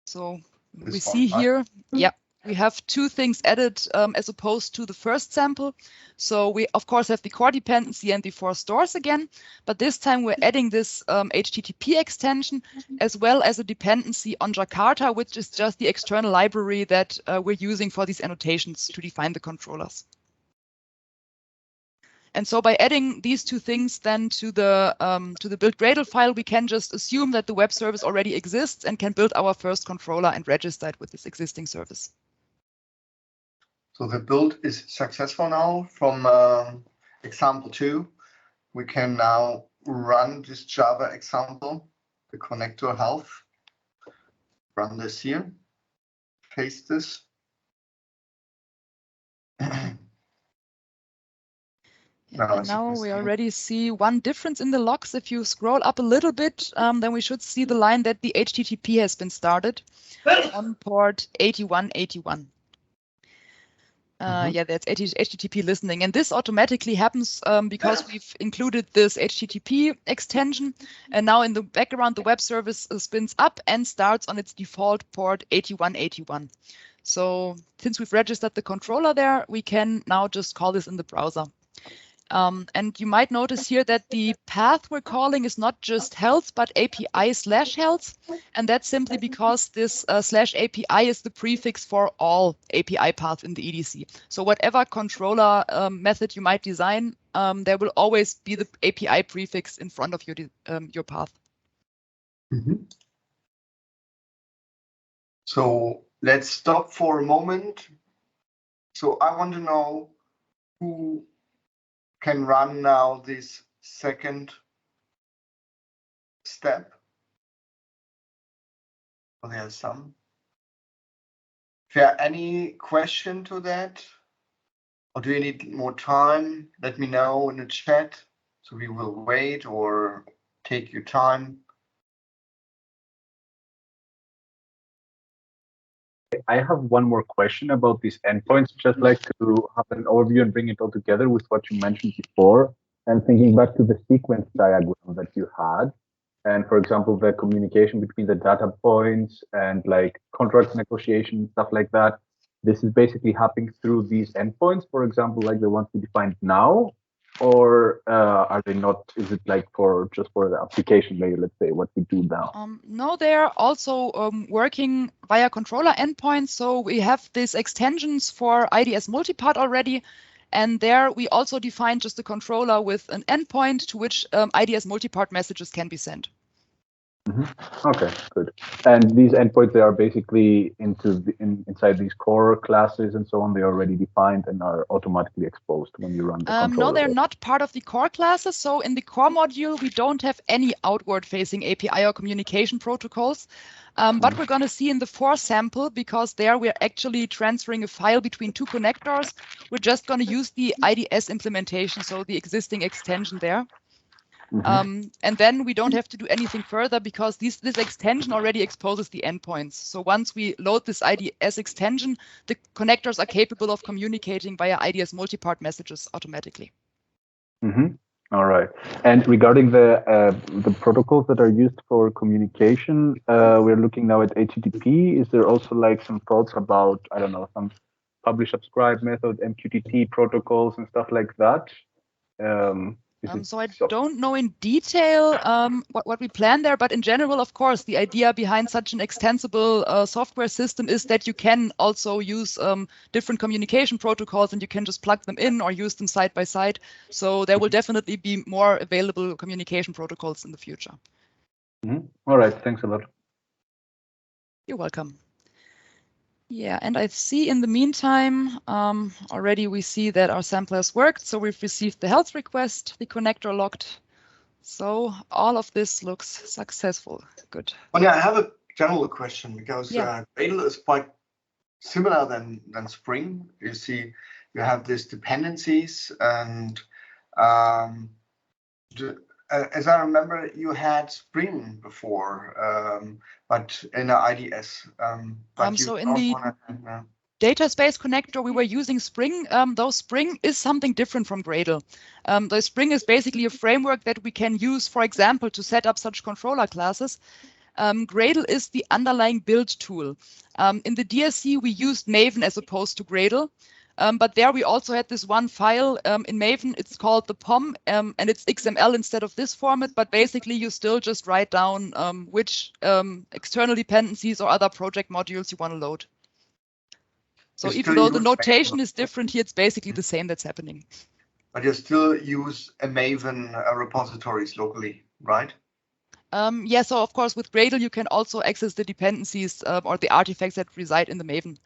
So we see here, yeah, we have 2 things added as opposed to the first sample. So we, of course, have the core dependency and the 4 stores again, but this time we're adding this HTTP extension as well as a dependency on Jakarta, which is just the external library that we're using for these annotations to define the controllers. And so by adding these 2 things then to the build Gradle file, we can just assume that the web service already exists and can build our first controller and register it with this existing service. So the build is successful now from example 2. We can now run this Java example, the connector health. Run this here, paste this. Now we already see one difference in the logs. If you scroll up a little bit, then we should see the line that the HTTP has been started on port 8181. Yeah, that's HTTP listening. And this automatically happens because we've included this HTTP extension. And now in the background, the web service spins up and starts on its default port 8181. So since we've registered the controller there, we can now just call this in the browser. And you might notice here that the path we're calling is not just health, but API/health. And that's simply because this /API is the prefix for all API paths in the EDC. So whatever controller method you might design, there will always be the API prefix in front of your path. Mm-hmm. So let's stop for a moment. So I want to know who can run now this second step. Oh, there's some. Is there any question to that? Or do you need more time? Let me know in the chat. So we will wait or take your time. I have one more question about these endpoints. Just like to have an overview and bring it all together with what you mentioned before, and thinking back to the sequence diagram that you had. And for example, the communication between the data points and like contract negotiation, stuff like that. This is basically happening through these endpoints, for example, like the ones we defined now, or are they not? Is it like just for the application layer, let's say, what we do now? No, they're also working via controller endpoints. So we have these extensions for IDS multipart already. And there we also define just a controller with an endpoint to which IDS multipart messages can be sent. Mm-hmm. Okay, good. And these endpoints, they are basically inside these core classes and so on. They are already defined and are automatically exposed when you run the controller. No, they're not part of the core classes. So in the core module, we don't have any outward-facing API or communication protocols. But we're going to see in the 4 sample, because there we're actually transferring a file between 2 connectors. We're just going to use the IDS implementation, so the existing extension there. Mm-hmm. And then we don't have to do anything further because this extension already exposes the endpoints. So once we load this IDS extension, the connectors are capable of communicating via IDS multipart messages automatically. Mm-hmm. All right. And regarding the protocols that are used for communication, we're looking now at HTTP. Is there also like some thoughts about, I don't know, some publish subscribe method, MQTT protocols and stuff like that? So I don't know in detail what we plan there, but in general, of course, the idea behind such an extensible software system is that you can also use different communication protocols and you can just plug them in or use them side by side. So there will definitely be more available communication protocols in the future. All right, thanks a lot. You're welcome. Yeah, and I see in the meantime, already we see that our sample has worked. So we've received the health request, the connector locked. So all of this looks successful. Good. Oh, yeah, I have a general question because Gradle is quite similar than Spring. You see, you have these dependencies, and as I remember, you had Spring before, but in an IDS. So in the Dataspace Connector, we were using Spring, though Spring is something different from Gradle. The Spring is basically a framework that we can use, for example, to set up such controller classes. Gradle is the underlying build tool. In the DSC, we used Maven as opposed to Gradle. But there we also had this one file in Maven. It's called the POM, and it's XML instead of this format. But basically, you still just write down which external dependencies or other project modules you want to load. So even though the notation is different here, it's basically the same that's happening. But you still use a Maven repositories locally, right? Yeah, so of course with Gradle you can also access the dependencies or the artifacts that reside in the Maven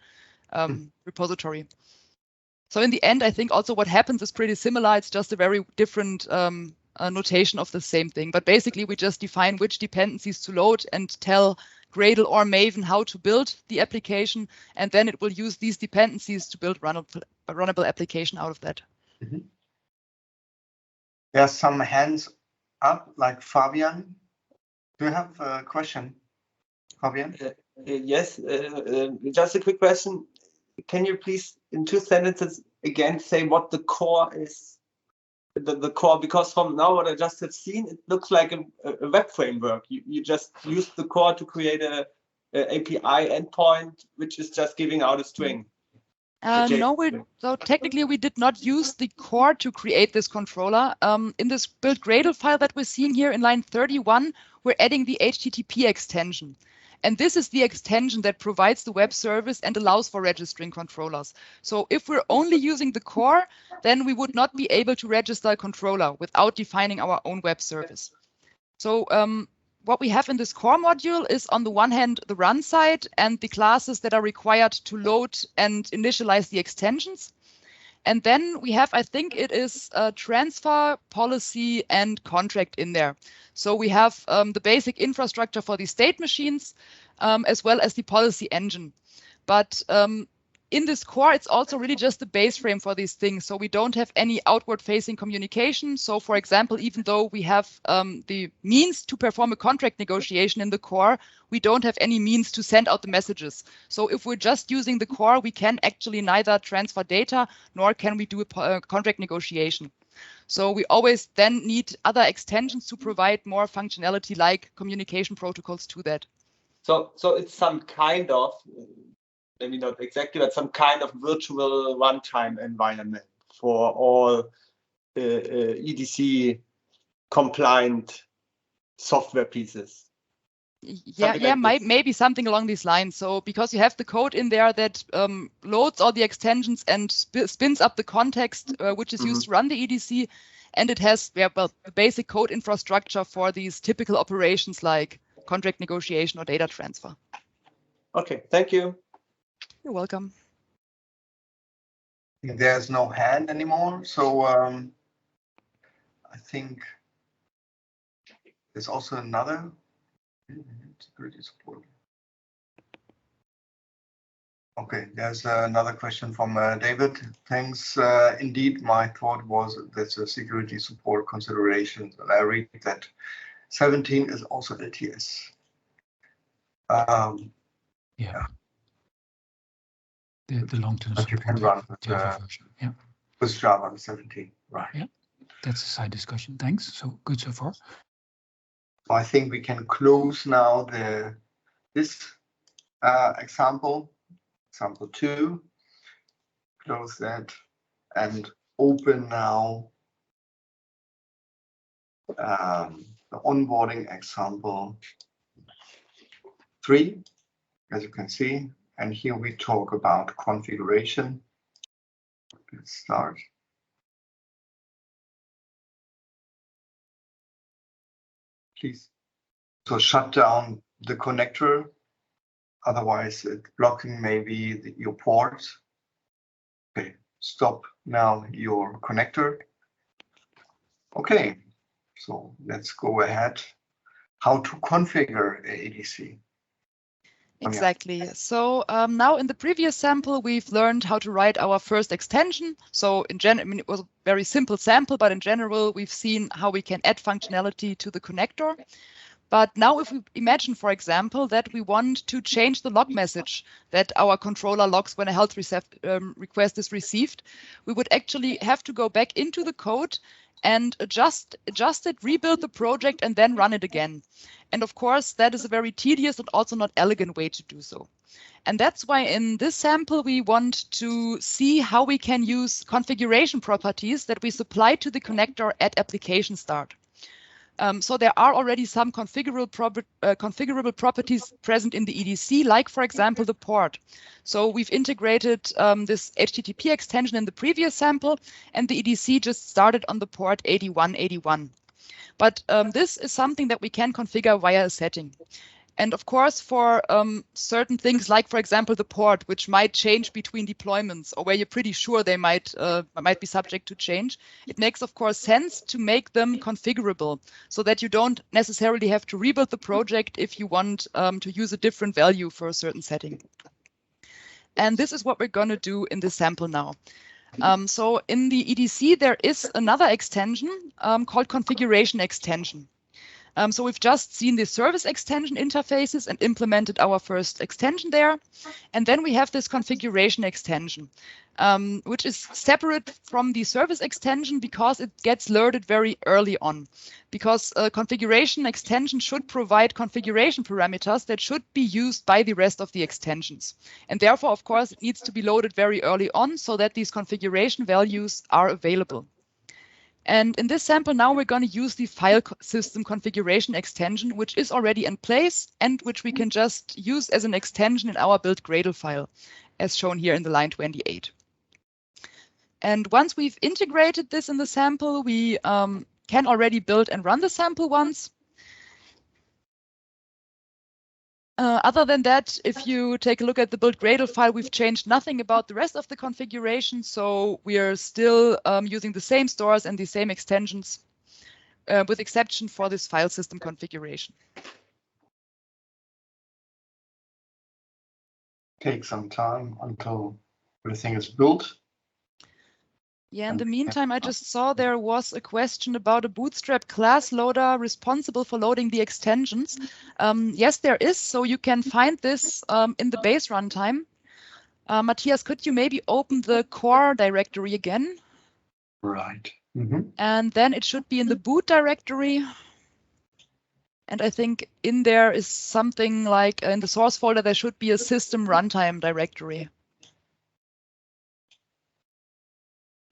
repository. So in the end, I think also what happens is pretty similar. It's just a very different notation of the same thing. But basically we just define which dependencies to load and tell Gradle or Maven how to build the application, and then it will use these dependencies to build a runnable application out of that. There's some hands up, like Fabian. Do you have a question, Fabian? Yes, just a quick question. Can you please, in 2 sentences, again say what the core is? The core, because from now what I just have seen, it looks like a web framework. You just use the core to create a API endpoint, which is just giving out a string. No, so technically we did not use the core to create this controller. In this build Gradle file that we're seeing here in line 31, we're adding the HTTP extension. And this is the extension that provides the web service and allows for registering controllers. So if we're only using the core, then we would not be able to register a controller without defining our own web service. So what we have in this core module is on the one hand, the run side and the classes that are required to load and initialize the extensions. And then we have, I think it is transfer, policy, and contract in there. So we have the basic infrastructure for the state machines, as well as the policy engine. But in this core, it's also really just the base frame for these things. So we don't have any outward facing communication. So for example, even though we have the means to perform a contract negotiation in the core, we don't have any means to send out the messages. So if we're just using the core, we can actually neither transfer data, nor can we do a contract negotiation. So we always then need other extensions to provide more functionality like communication protocols to that. So it's some kind of, maybe not exactly, but some kind of virtual runtime environment for all EDC compliant software pieces. Yeah, maybe something along these lines. So because you have the code in there that loads all the extensions and spins up the context, which is used to run the EDC, and it has the basic code infrastructure for these typical operations like contract negotiation or data transfer. Okay, thank you. You're welcome. There's no hand anymore, so I think there's also another security support. Okay, there's another question from David. Thanks. Indeed, my thought was that's a security support consideration, and I read that 17 is also LTS. Yeah. The long-term support. You can run with Java 17, right? Yeah, that's a side discussion. Thanks. So good so far. I think we can close now this example 2. Close that and open now the onboarding example 3, as you can see. And here we talk about configuration. Let's start. Please. So shut down the connector. Otherwise, it's blocking maybe your ports. Okay, stop now your connector. Okay, so let's go ahead. How to configure a EDC? Exactly. So now in the previous sample, we've learned how to write our first extension. So in general, I mean, it was a very simple sample, but in general, we've seen how we can add functionality to the connector. But now if we imagine, for example, that we want to change the log message that our controller logs when a health request is received, we would actually have to go back into the code and adjust it, rebuild the project, and then run it again. And of course, that is a very tedious and also not elegant way to do so. And that's why in this sample, we want to see how we can use configuration properties that we supply to the connector at application start. So there are already some configurable properties present in the EDC, like, for example, the port. So we've integrated this HTTP extension in the previous sample, and the EDC just started on the port 8181. But this is something that we can configure via a setting. And of course, for certain things like, for example, the port, which might change between deployments or where you're pretty sure they might be subject to change, it makes, of course, sense to make them configurable so that you don't necessarily have to rebuild the project if you want to use a different value for a certain setting. And this is what we're going to do in this sample now. So in the EDC, there is another extension called configuration extension. So we've just seen the service extension interfaces and implemented our first extension there. And then we have this configuration extension, which is separate from the service extension because it gets loaded very early on. Because a configuration extension should provide configuration parameters that should be used by the rest of the extensions. And therefore, of course, it needs to be loaded very early on so that these configuration values are available. And in this sample now, we're going to use the file system configuration extension, which is already in place and which we can just use as an extension in our build Gradle file, as shown here in the line 28. And once we've integrated this in the sample, we can already build and run the sample once. Other than that, if you take a look at the build Gradle file, we've changed nothing about the rest of the configuration. So we are still using the same stores and the same extensions, with exception for this file system configuration. Take some time until everything is built. Yeah, in the meantime, I just saw there was a question about a Bootstrap class loader responsible for loading the extensions. Yes, there is. So you can find this in the base runtime. Matthias, could you maybe open the core directory again? Right. And then it should be in the boot directory. And I think in there is something like in the source folder, there should be a system runtime directory.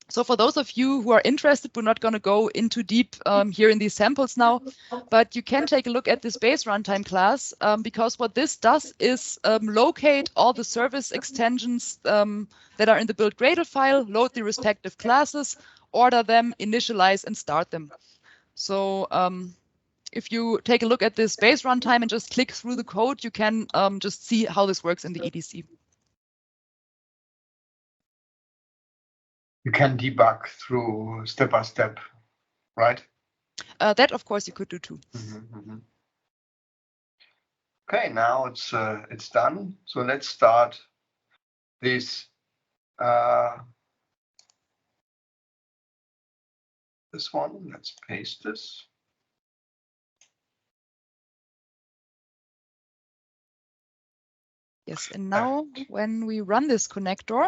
So for those of you who are interested, we're not going to go into deep here in these samples now, but you can take a look at this base runtime class because what this does is locate all the service extensions that are in the build Gradle file, load the respective classes, order them, initialize, and start them. So if you take a look at this base runtime and just click through the code, you can just see how this works in the EDC. You can debug through step by step, right? That, of course, you could do too. Okay, now it's done. So let's start this this one. Let's paste this. Yes, and now when we run this connector,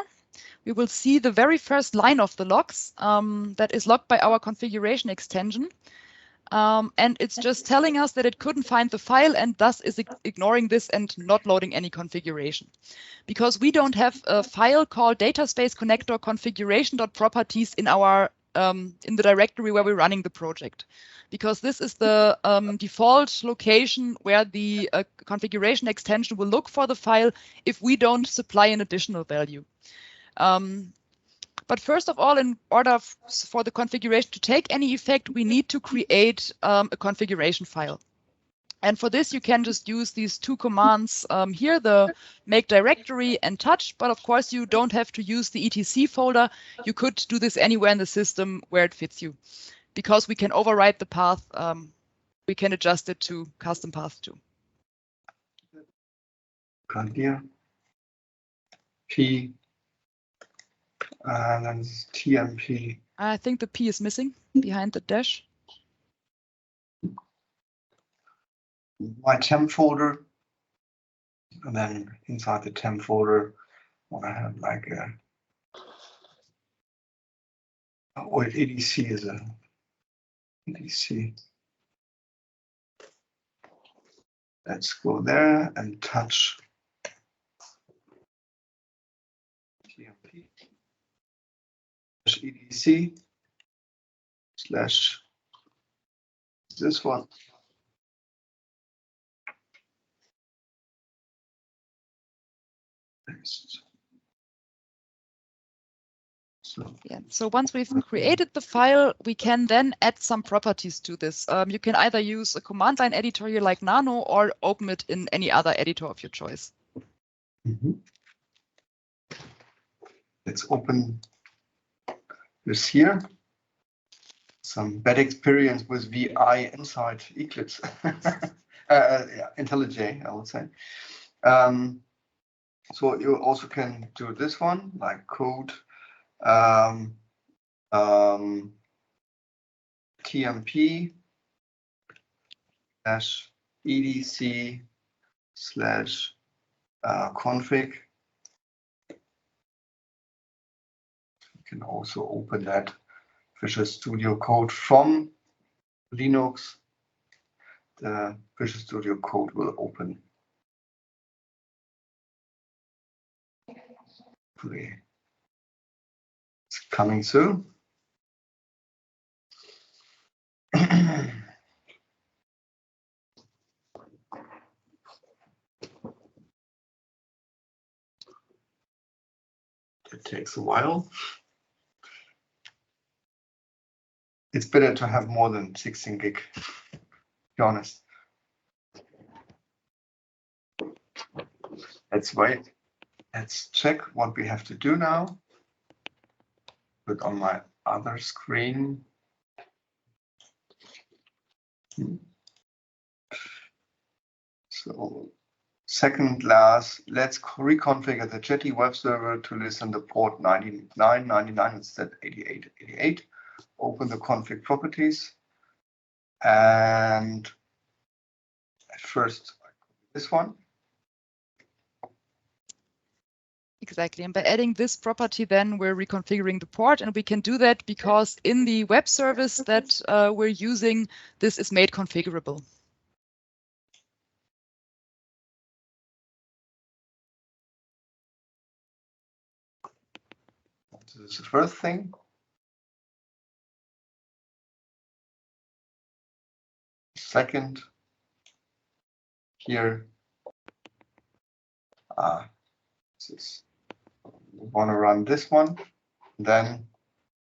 we will see the very first line of the logs that is logged by our configuration extension. And it's just telling us that it couldn't find the file and thus is ignoring this and not loading any configuration. Because we don't have a file called Dataspace Connector configuration.properties in our in the directory where we're running the project, because this is the default location where the configuration extension will look for the file if we don't supply an additional value. But first of all, in order for the configuration to take any effect, we need to create a configuration file. And for this, you can just use these two commands here, the make directory and touch. But of course, you don't have to use the etc folder. You could do this anywhere in the system where it fits you. Because we can override the path, we can adjust it to custom path too. Here, P, and then TMP. I think the P is missing behind the dash. My temp folder, and then inside the temp folder, what I have like a EDC is a EDC. Let's go there and touch TMP EDC slash this one. So once we've created the file, we can then add some properties to this. You can either use a command line editor here like Nano or open it in any other editor of your choice. Let's open this here. Some bad experience with VI inside Eclipse. Yeah, IntelliJ, I would say. So you also can do this one, like code TMP slash EDC slash config. You can also open that Visual Studio Code from Linux. The Visual Studio Code will open. It's coming soon. It takes a while. It's better to have more than 16 gig, to be honest. Let's wait. Let's check what we have to do now. Put on my other screen. So second last, let's reconfigure the Jetty web server to listen to port 9999 instead 8888. Open the config properties. And at first, this one. Exactly, and by adding this property, then we're reconfiguring the port, and we can do that because in the web service that we're using, this is made configurable. This is the first thing. Second, here, this is. We want to run this one, then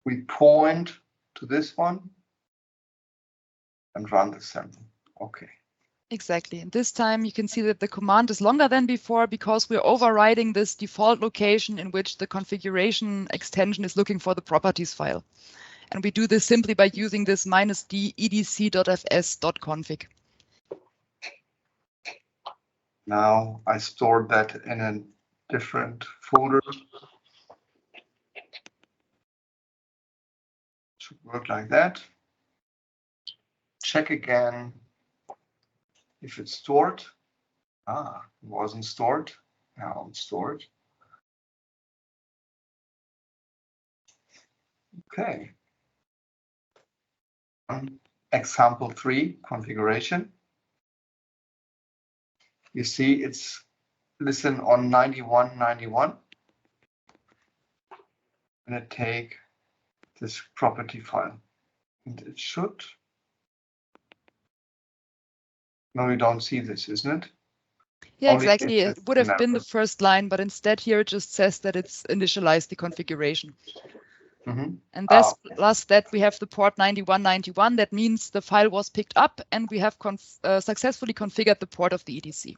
we point to this one and run the sample. Okay. Exactly. And this time you can see that the command is longer than before because we're overriding this default location in which the configuration extension is looking for the properties file. And we do this simply by using this -d edc.fs.config. Now I stored that in a different folder. Should work like that. Check again if it's stored. It wasn't stored. Now it's stored. Okay. Example 3 configuration. You see it's listen on 9191. I'm going to take this property file. And it should. No, we don't see this, isn't it? Yeah, Only exactly. It would have been the never. first line, but instead here it just says that it's initialized the configuration. And plus that we have the port 9191. That means the file was picked up and we have successfully configured the port of the EDC.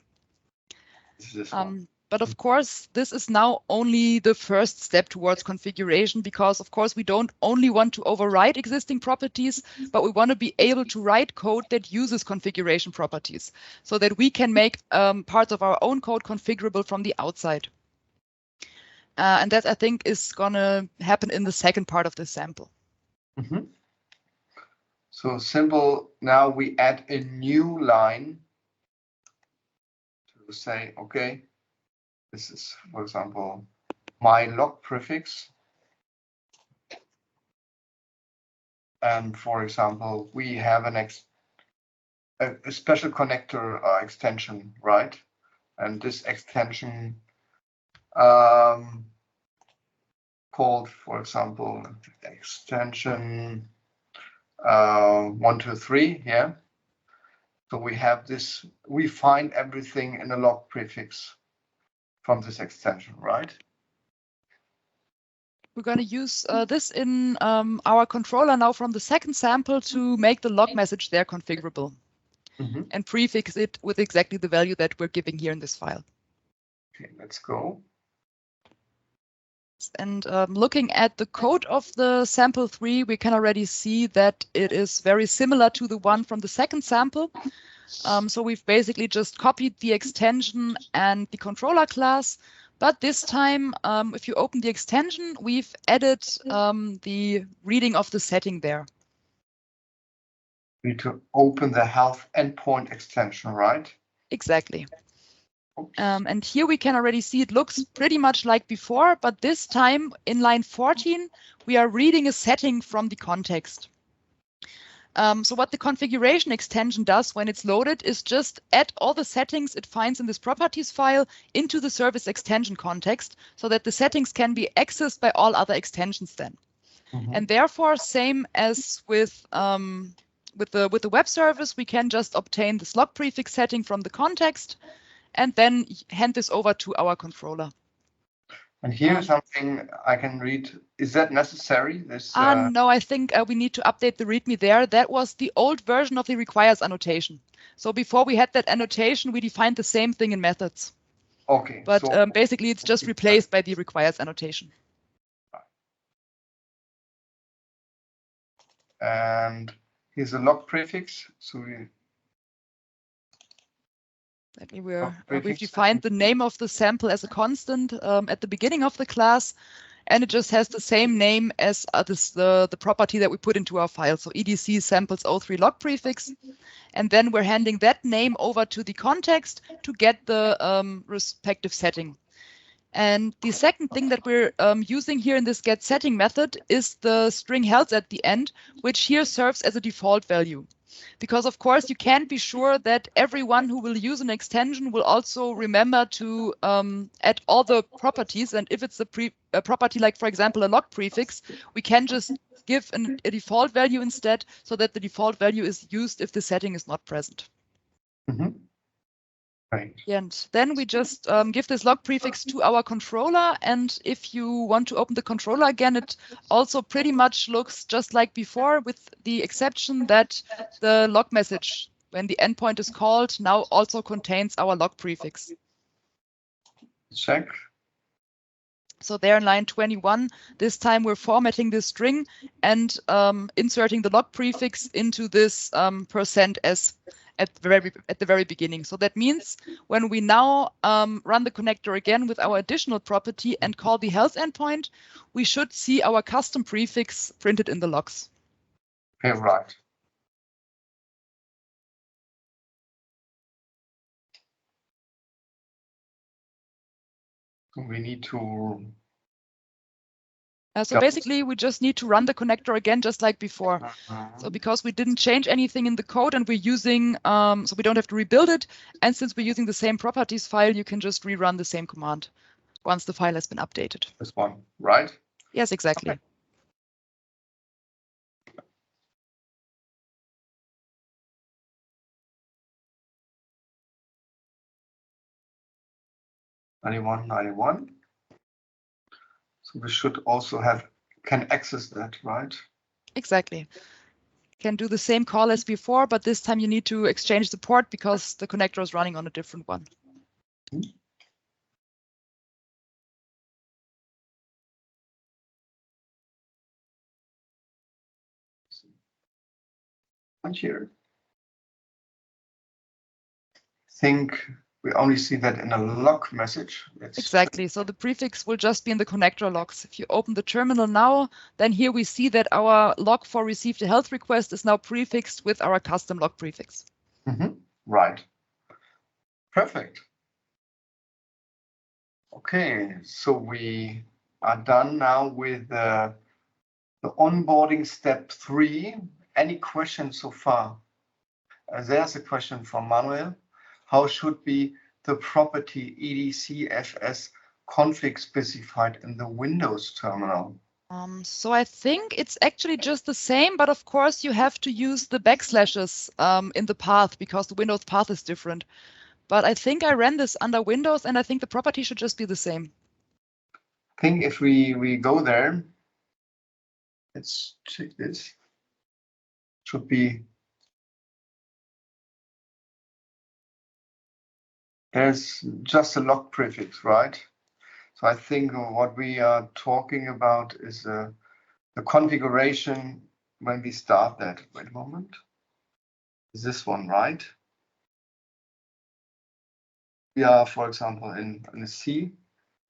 But of course, this is now only the first step towards configuration, because of course we don't only want to override existing properties, but we want to be able to write code that uses configuration properties so that we can make parts of our own code configurable from the outside. And that, I think, is going to happen in the second part of this sample. So simple, now we add a new line to say, okay, this is, for example, my log prefix. And for example, we have a special connector extension, right? And this extension called, for example, extension 123, yeah. So we have this, we find everything in a log prefix from this extension, right? We're going to use this in our controller now from the second sample to make the log message there configurable and prefix it with exactly the value that we're giving here in this file. Okay, let's go. And looking at the code of the sample 3, we can already see that it is very similar to the one from the second sample. So we've basically just copied the extension and the controller class. But this time, if you open the extension, we've added the reading of the setting there. We need to open the health endpoint extension, right? Exactly. And here we can already see it looks pretty much like before, but this time in line 14, we are reading a setting from the context. So what the configuration extension does when it's loaded is just add all the settings it finds in this properties file into the service extension context so that the settings can be accessed by all other extensions then. And therefore, same as with the web service, we can just obtain this log prefix setting from the context and then hand this over to our controller. And here's something I can read. Is that necessary? This? No, I think we need to update the README there. That was the old version of the requires annotation. So before we had that annotation, we defined the same thing in methods. Okay. But so basically, it's just replaced by the requires annotation. And here's a log prefix. So we've defined the name of the sample as a constant at the beginning of the class, and it just has the same name as the property that we put into our file. So EDC samples 03 log prefix, and then we're handing that name over to the context to get the respective setting. And the second thing that we're using here in this get setting method is the string health at the end, which here serves as a default value. Because of course you can't be sure that everyone who will use an extension will also remember to add all the properties. And if it's a property like, for example, a log prefix, we can just give a default value instead so that the default value is used if the setting is not present. Right. And then we just give this log prefix to our controller. And if you want to open the controller again, it also pretty much looks just like before, with the exception that the log message, when the endpoint is called, now also contains our log prefix. Check. So there in line 21, this time we're formatting this string and inserting the log prefix into this %s at the very beginning. So that means when we now run the connector again with our additional property and call the health endpoint, we should see our custom prefix printed in the logs. Okay, right. We need to. So basically, we just need to run the connector again, just like before. So because we didn't change anything in the code and we're using, so we don't have to rebuild it. And since we're using the same properties file, you can just rerun the same command once the file has been updated. This one, right? Yes, exactly. Okay. 9191. So we should also can access that, right? Exactly. Can do the same call as before, but this time you need to exchange the port because the connector is running on a different one. And here, I think we only see that in a log message. Exactly. So the prefix will just be in the connector logs. If you open the terminal now, then here we see that our log for received a health request is now prefixed with our custom log prefix. Right. Perfect. Okay, so we are done now with the onboarding step 3. Any questions so far? There's a question from Manuel. How should be the property EDC-FS config specified in the Windows terminal? So I think it's actually just the same, but of course you have to use the backslashes in the path because the Windows path is different. But I think I ran this under Windows and I think the property should just be the same. I think if we go there, let's check this. Should be, there's just a log prefix, right? So I think what we are talking about is the configuration when we start that. Wait a moment. Is this one right? We are, for example, in a C.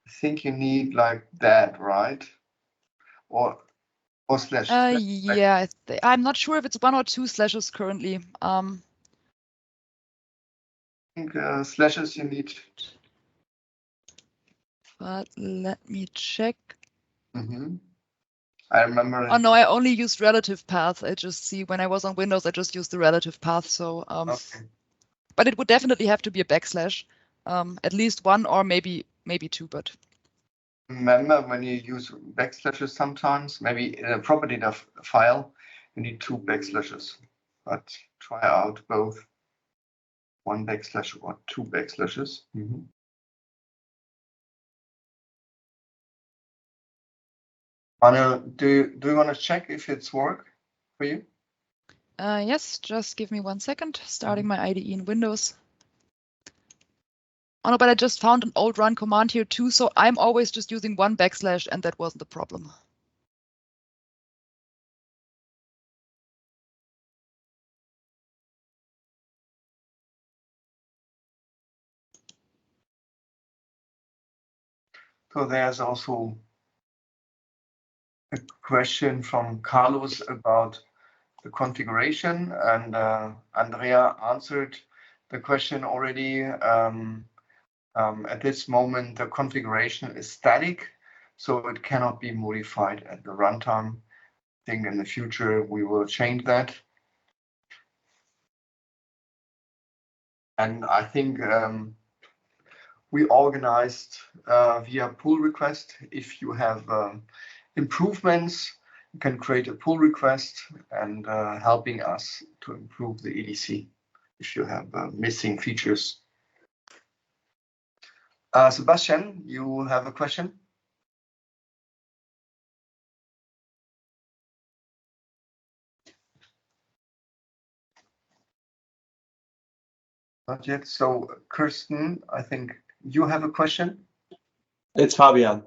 I think you need like that, right? Or slash. Yeah, I'm not sure if it's 1 or 2 slashes currently. I think slashes you need. But let me check. I remember. Oh no, I only used relative path. I just see when I was on Windows, I just used the relative path. So, okay. But it would definitely have to be a backslash, at least 1 or maybe 2. But remember when you use backslashes sometimes, maybe in a property file, you need 2 backslashes. But try out both 1 backslash or 2 backslashes. Manuel, do you want to check if it's work for you? Yes, just give me 1 second. Starting my IDE in Windows. Oh no, but I just found an old run command here too, so I'm always just using 1 backslash, and that wasn't the problem. So there's also a question from Carlos about the configuration, and Andrea answered the question already. At this moment, the configuration is static, so it cannot be modified at the runtime. I think in the future we will change that. And I think we organized via pull request. If you have improvements, you can create a pull request and helping us to improve the EDC if you have missing features. Sebastian, you have a question? Not yet. So, Kirsten, I think you have a question? It's Fabian.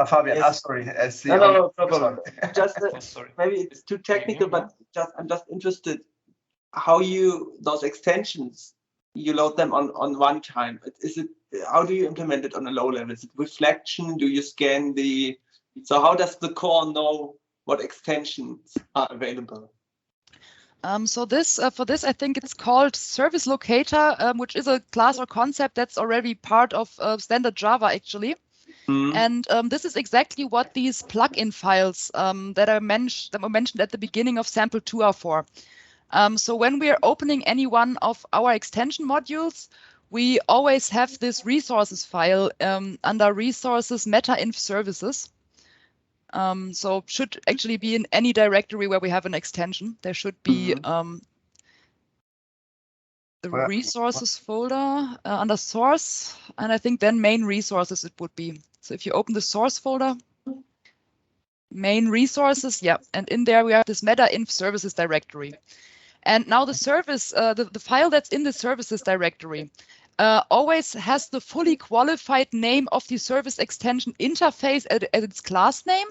Fabian, Yes. Sorry. No problem. Just Sorry. maybe it's too technical, but I'm just interested how those extensions, you load them on runtime. How do you implement it on a low level? Is it reflection? Do you scan so how does the core know what extensions are available? So for this, I think it's called Service Locator, which is a class or concept that's already part of standard Java, actually. And this is exactly what these plugin files that were mentioned at the beginning of sample 2 are for. So when we are opening any one of our extension modules, we always have this resources file under resources meta-inf services. So should actually be in any directory where we have an extension. There should be the resources folder under source, and I think then main resources it would be. So if you open the source folder, main resources, yeah, and in there we have this meta inf services directory. And now the service, the file that's in the services directory always has the fully qualified name of the service extension interface as its class name.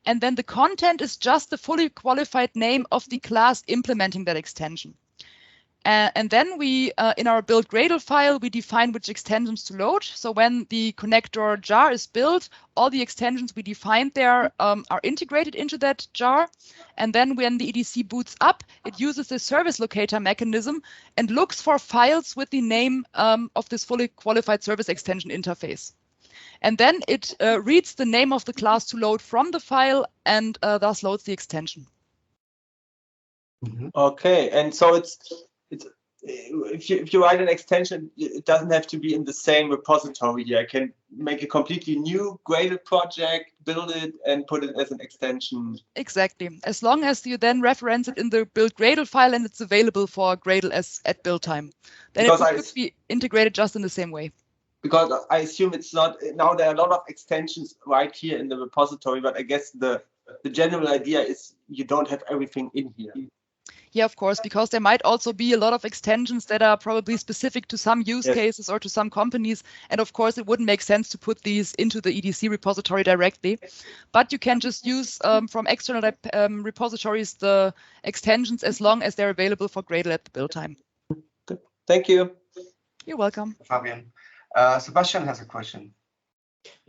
And then the content is just the fully qualified name of the class implementing that extension. And then we, in our build Gradle file, we define which extensions to load. So when the connector jar is built, all the extensions we defined there are integrated into that jar. And then when the EDC boots up, it uses the service locator mechanism and looks for files with the name of this fully qualified service extension interface. And then it reads the name of the class to load from the file and thus loads the extension. Okay, and so it's if you write an extension, it doesn't have to be in the same repository. I can make a completely new Gradle project, build it, and put it as an extension. Exactly. As long as you then reference it in the build Gradle file and it's available for Gradle as at build time, then because it could be integrated just in the same way. Because I assume it's not, now there are a lot of extensions right here in the repository, but I guess the general idea is you don't have everything in here. Yeah, of course, because there might also be a lot of extensions that are probably specific to some use cases or to some companies. And of course, it wouldn't make sense to put these into the EDC repository directly. But you can just use from external repositories the extensions as long as they're available for Gradle at the build time. Thank you. You're welcome. Fabian. Sebastian has a question.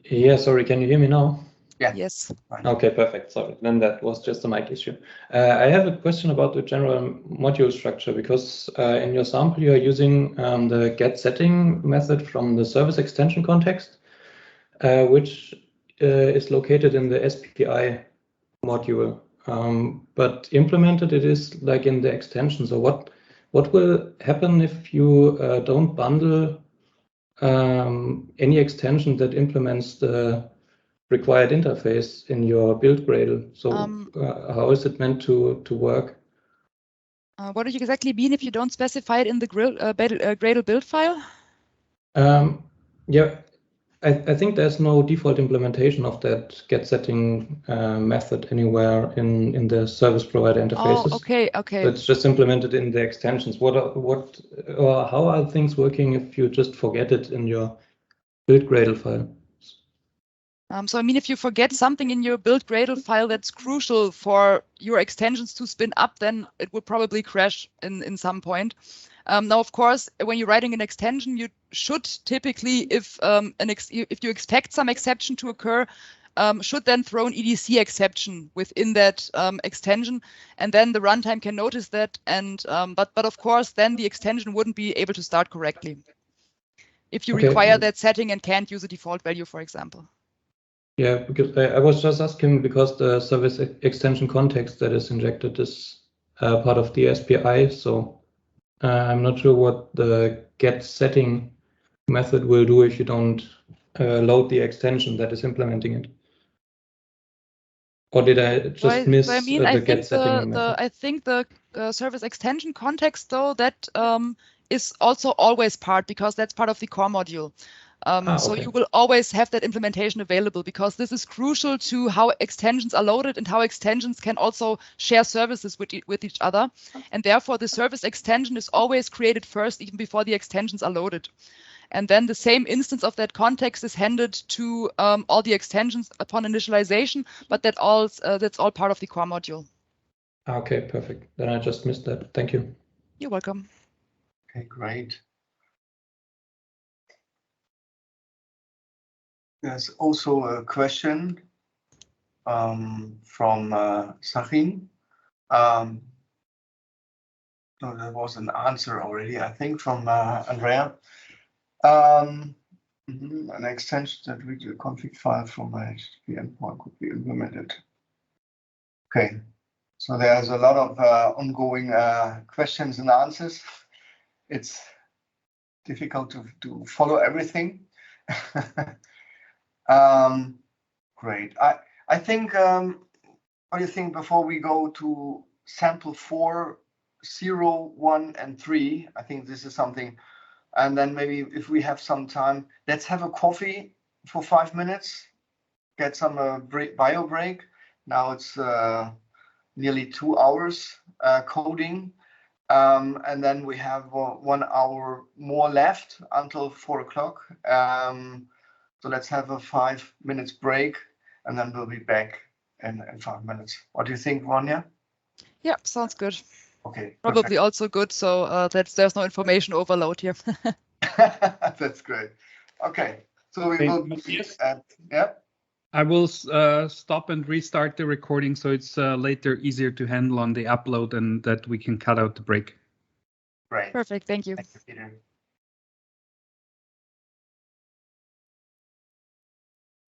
Yeah, sorry, can you hear me now? Yeah. Yes. Okay, perfect. Sorry, then that was just a mic issue. I have a question about the general module structure, because in your sample you are using the get setting method from the service extension context, which is located in the SPI module. But implemented it is like in the extension. So what will happen if you don't bundle any extension that implements the required interface in your build Gradle? So how is it meant to work? What do you exactly mean if you don't specify it in the Gradle build file? Yeah, I think there's no default implementation of that get setting method anywhere in the service provider interfaces. Oh, okay, okay. So it's just implemented in the extensions. How are things working if you just forget it in your build Gradle file? So I mean, if you forget something in your build Gradle file that's crucial for your extensions to spin up, then it would probably crash in some point. Now, of course, when you're writing an extension, you should typically, if you expect some exception to occur, should then throw an EDC exception within that extension, and then the runtime can notice that. And but of course, then the extension wouldn't be able to start correctly if you require that setting and can't use a default value, for example. Yeah, because I was just asking because the service extension context that is injected is part of the SPI, so I'm not sure what the get setting method will do if you don't load the extension that is implementing it. Or did I just miss the get setting method? I think the service extension context, though, that is also always part, because that's part of the core module. So you will always have that implementation available, because this is crucial to how extensions are loaded and how extensions can also share services with each other. And therefore, the service extension is always created first, even before the extensions are loaded. And then the same instance of that context is handed to all the extensions upon initialization, but that's all part of the core module. Okay, perfect. Then I just missed that. Thank you. You're welcome. Okay, great. There's also a question from Sachin. No, there was an answer already, I think, from Andrea. An extension that reads a config file from a HTTP endpoint could be implemented. Okay, so there's a lot of ongoing questions and answers. It's difficult to follow everything. Great. I think, what do you think before we go to sample 4? 0, 1, and 3. I think this is something. And then maybe if we have some time, let's have a coffee for 5 minutes, get some bio break. Now it's nearly 2 hours coding. And then we have 1 hour more left until 4 o'clock. So let's have a 5 minutes break, and then we'll be back in 5 minutes. What do you think, Vanya? Yeah, sounds good. Okay. Probably perfect. also good, so there's no information overload here. That's great. Okay, so we will be at, yeah. I will stop and restart the recording so it's later easier to handle on the upload and that we can cut out the break. Great. Perfect, thank you. Thank you, Peter.